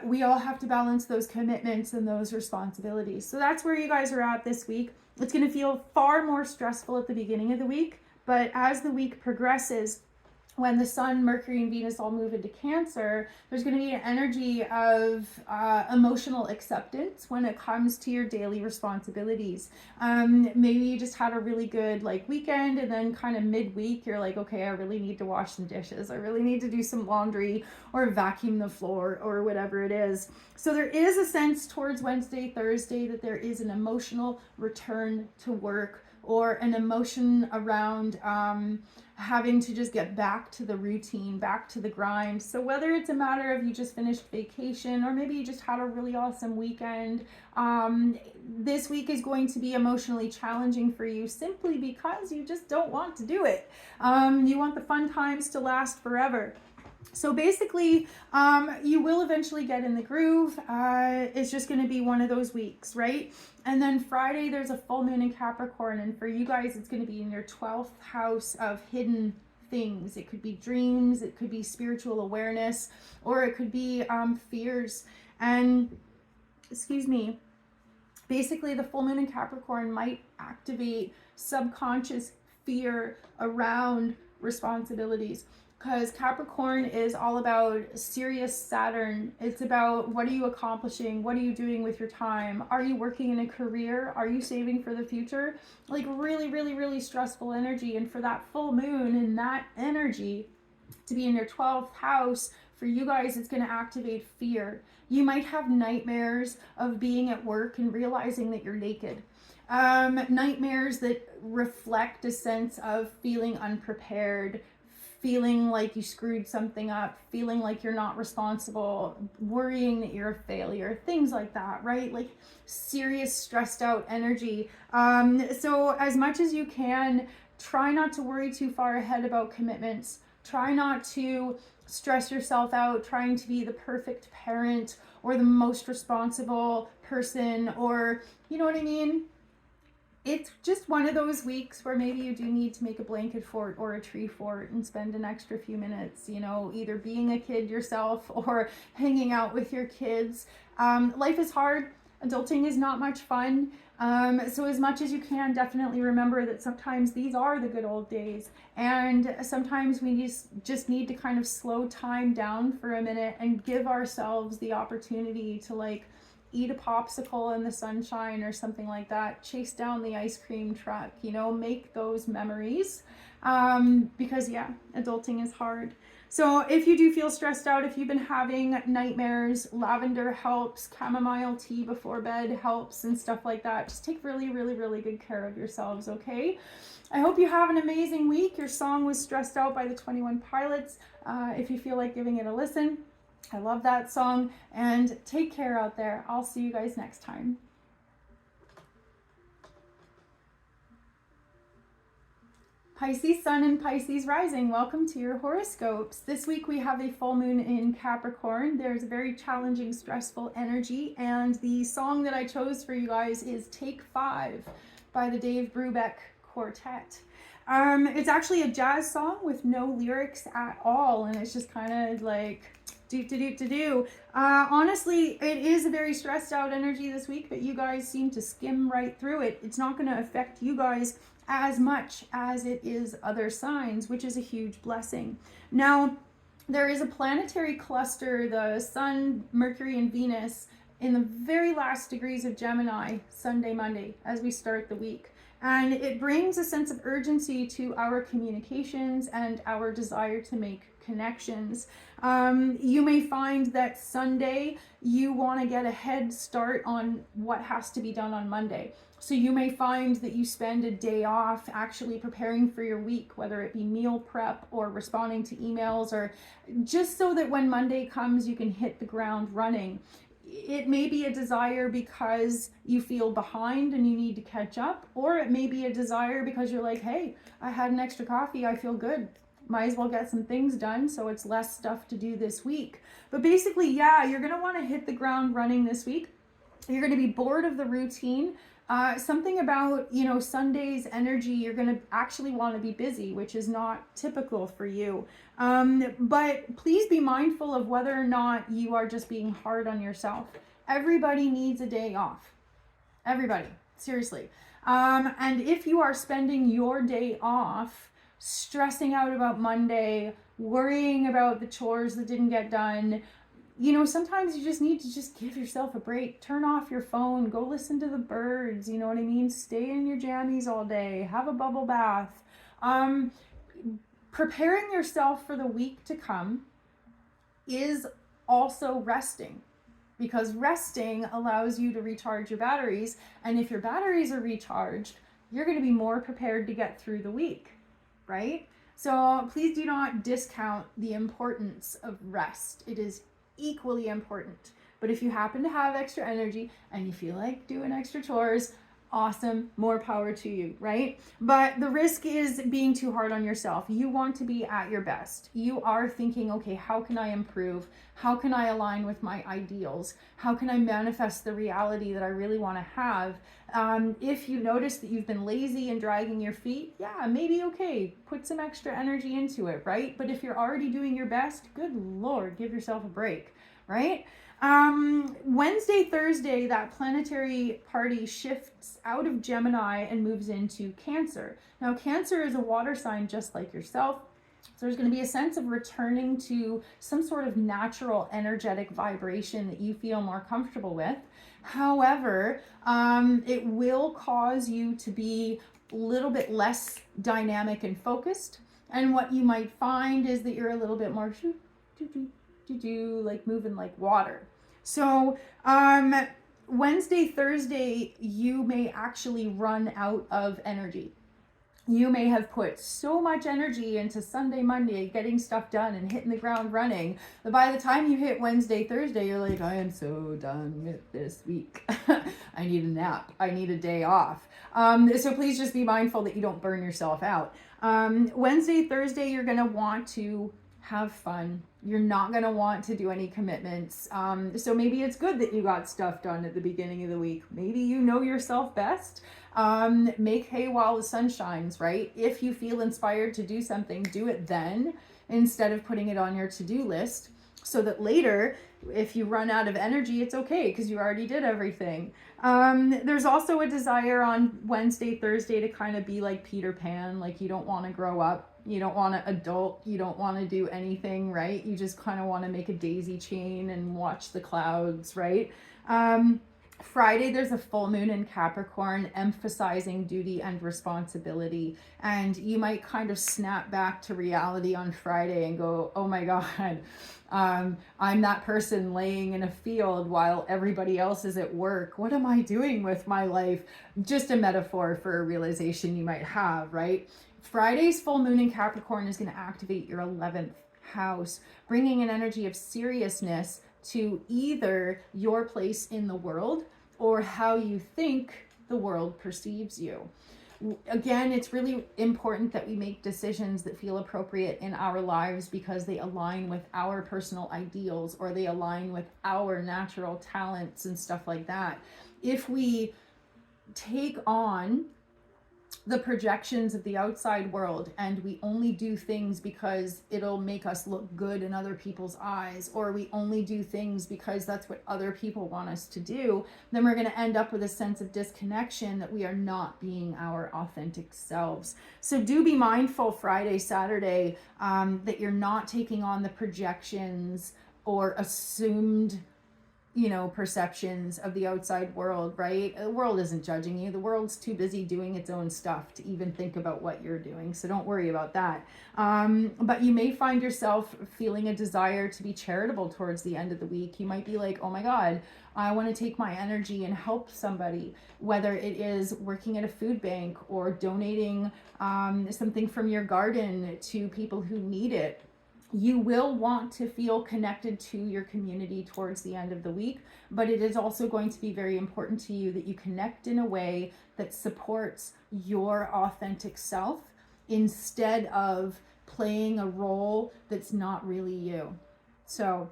we all have to balance those commitments and those responsibilities. So that's where you guys are at this week. It's going to feel far more stressful at the beginning of the week, but as the week progresses, when the Sun, Mercury, and Venus all move into Cancer, there's going to be an energy of emotional acceptance when it comes to your daily responsibilities. Maybe you just had a really good like weekend, and then kind of midweek, you're like, okay, I really need to wash some dishes. I really need to do some laundry or vacuum the floor or whatever it is. So there is a sense towards Wednesday, Thursday that there is an emotional return to work, or an emotion around having to just get back to the routine, back to the grind. So whether it's a matter of you just finished vacation, or maybe you just had a really awesome weekend, this week is going to be emotionally challenging for you simply because you just don't want to do it. You want the fun times to last forever. So basically, you will eventually get in the groove. It's just going to be one of those weeks, right? And then Friday, there's a full moon in Capricorn. And for you guys, it's going to be in your 12th house of hidden things. It could be dreams, it could be spiritual awareness, or it could be fears. And, excuse me, basically the full moon in Capricorn might activate subconscious fear around responsibilities. Because Capricorn is all about Sirius Saturn. It's about, what are you accomplishing? What are you doing with your time? Are you working in a career? Are you saving for the future? Like really, really, really stressful energy. And for that full moon and that energy to be in your 12th house, for you guys, it's going to activate fear. You might have nightmares of being at work and realizing that you're naked. Nightmares that reflect a sense of feeling unprepared, feeling like you screwed something up, feeling like you're not responsible, worrying that you're a failure, things like that, right? Like serious stressed out energy. So as much as you can, try not to worry too far ahead about commitments. Try not to stress yourself out trying to be the perfect parent or the most responsible person, or, you know what I mean? It's just one of those weeks where maybe you do need to make a blanket fort or a tree fort and spend an extra few minutes, you know, either being a kid yourself or hanging out with your kids. Life is hard. Adulting is not much fun. So as much as you can, definitely remember that sometimes these are the good old days. And sometimes we just need to kind of slow time down for a minute and give ourselves the opportunity to like eat a popsicle in the sunshine or something like that, chase down the ice cream truck, you know, make those memories, because yeah, adulting is hard. So if you do feel stressed out, if you've been having nightmares, lavender helps, chamomile tea before bed helps, and stuff like that. Just take really, really, really good care of yourselves, okay? I hope you have an amazing week. Your song was Stressed Out by the 21 Pilots. If you feel like giving it a listen, I love that song, and take care out there. I'll see you guys next time. Pisces Sun and Pisces Rising, welcome to your horoscopes. This week we have a full moon in Capricorn. There's a very challenging, stressful energy, and the song that I chose for you guys is Take 5 by the Dave Brubeck Quartet. It's actually a jazz song with no lyrics at all, and it's just kind of like do. Honestly, it is a very stressed out energy this week, but you guys seem to skim right through it. It's not going to affect you guys as much as it is other signs, which is a huge blessing. Now, there is a planetary cluster, the Sun, Mercury, and Venus, in the very last degrees of Gemini, Sunday, Monday, as we start the week. And it brings a sense of urgency to our communications and our desire to make connections. You may find that Sunday you want to get a head start on what has to be done on Monday. So you may find that you spend a day off actually preparing for your week, whether it be meal prep or responding to emails, or just so that when Monday comes, you can hit the ground running. It may be a desire because you feel behind and you need to catch up, or it may be a desire because you're like, hey, I had an extra coffee, I feel good. Might as well get some things done, so it's less stuff to do this week. But basically, yeah, you're going to want to hit the ground running this week. You're going to be bored of the routine. Something about, Sunday's energy, you're going to actually want to be busy, which is not typical for you. But please be mindful of whether or not you are just being hard on yourself. Everybody needs a day off. Everybody, seriously. And if you are spending your day off stressing out about Monday, worrying about the chores that didn't get done, sometimes you just need to just give yourself a break. Turn off your phone, go listen to the birds, you know what I mean? Stay in your jammies all day, have a bubble bath. Preparing yourself for the week to come is also resting, because resting allows you to recharge your batteries. And if your batteries are recharged, you're going to be more prepared to get through the week, right? So please do not discount the importance of rest. It is equally important. But if you happen to have extra energy and you feel like doing extra chores, awesome, more power to you, right? But the risk is being too hard on yourself. You want to be at your best. You are thinking, okay, how can I improve? How can I align with my ideals? How can I manifest the reality that I really want to have? If you notice that you've been lazy and dragging your feet, yeah, maybe okay, put some extra energy into it, right? But if you're already doing your best, good Lord, give yourself a break, right? Wednesday, Thursday, that planetary party shifts out of Gemini and moves into Cancer. Now, Cancer is a water sign just like yourself. So there's going to be a sense of returning to some sort of natural energetic vibration that you feel more comfortable with. However, it will cause you to be a little bit less dynamic and focused. And what you might find is that you're a little bit more like moving like water. So Wednesday, Thursday, you may actually run out of energy. You may have put so much energy into Sunday, Monday, getting stuff done and hitting the ground running, that by the time you hit Wednesday, Thursday, you're like, I am so done with this week. I need a nap. I need a day off. So please just be mindful that you don't burn yourself out. Wednesday, Thursday, you're going to want to have fun. You're not going to want to do any commitments. So maybe it's good that you got stuff done at the beginning of the week. Maybe you know yourself best. Make hay while the sun shines, right? If you feel inspired to do something, do it then instead of putting it on your to-do list, so that later, if you run out of energy, it's okay because you already did everything. There's also a desire on Wednesday, Thursday to kind of be like Peter Pan, like you don't want to grow up. You don't want to adult, you don't want to do anything, right? You just kind of want to make a daisy chain and watch the clouds, right? Friday, there's a full moon in Capricorn, emphasizing duty and responsibility. And you might kind of snap back to reality on Friday and go, oh my God, I'm that person laying in a field while everybody else is at work. What am I doing with my life? Just a metaphor for a realization you might have, right? Friday's full moon in Capricorn is going to activate your 11th house, bringing an energy of seriousness to either your place in the world or how you think the world perceives you. Again, it's really important that we make decisions that feel appropriate in our lives because they align with our personal ideals or they align with our natural talents and stuff like that. If we take on the projections of the outside world and we only do things because it'll make us look good in other people's eyes, or we only do things because that's what other people want us to do, then we're going to end up with a sense of disconnection that we are not being our authentic selves. So do be mindful Friday, Saturday, that you're not taking on the projections or assumed perceptions of the outside world, right? The world isn't judging you. The world's too busy doing its own stuff to even think about what you're doing. So don't worry about that. But you may find yourself feeling a desire to be charitable towards the end of the week. You might be like, oh my God, I want to take my energy and help somebody, whether it is working at a food bank or donating something from your garden to people who need it. You will want to feel connected to your community towards the end of the week, but it is also going to be very important to you that you connect in a way that supports your authentic self instead of playing a role that's not really you. So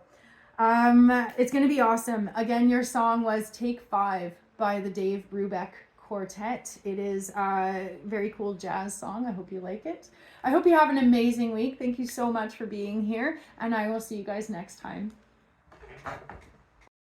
it's going to be awesome. Again, your song was Take 5 by the Dave Brubeck Quartet. It is a very cool jazz song. I hope you like it. I hope you have an amazing week. Thank you so much for being here, and I will see you guys next time.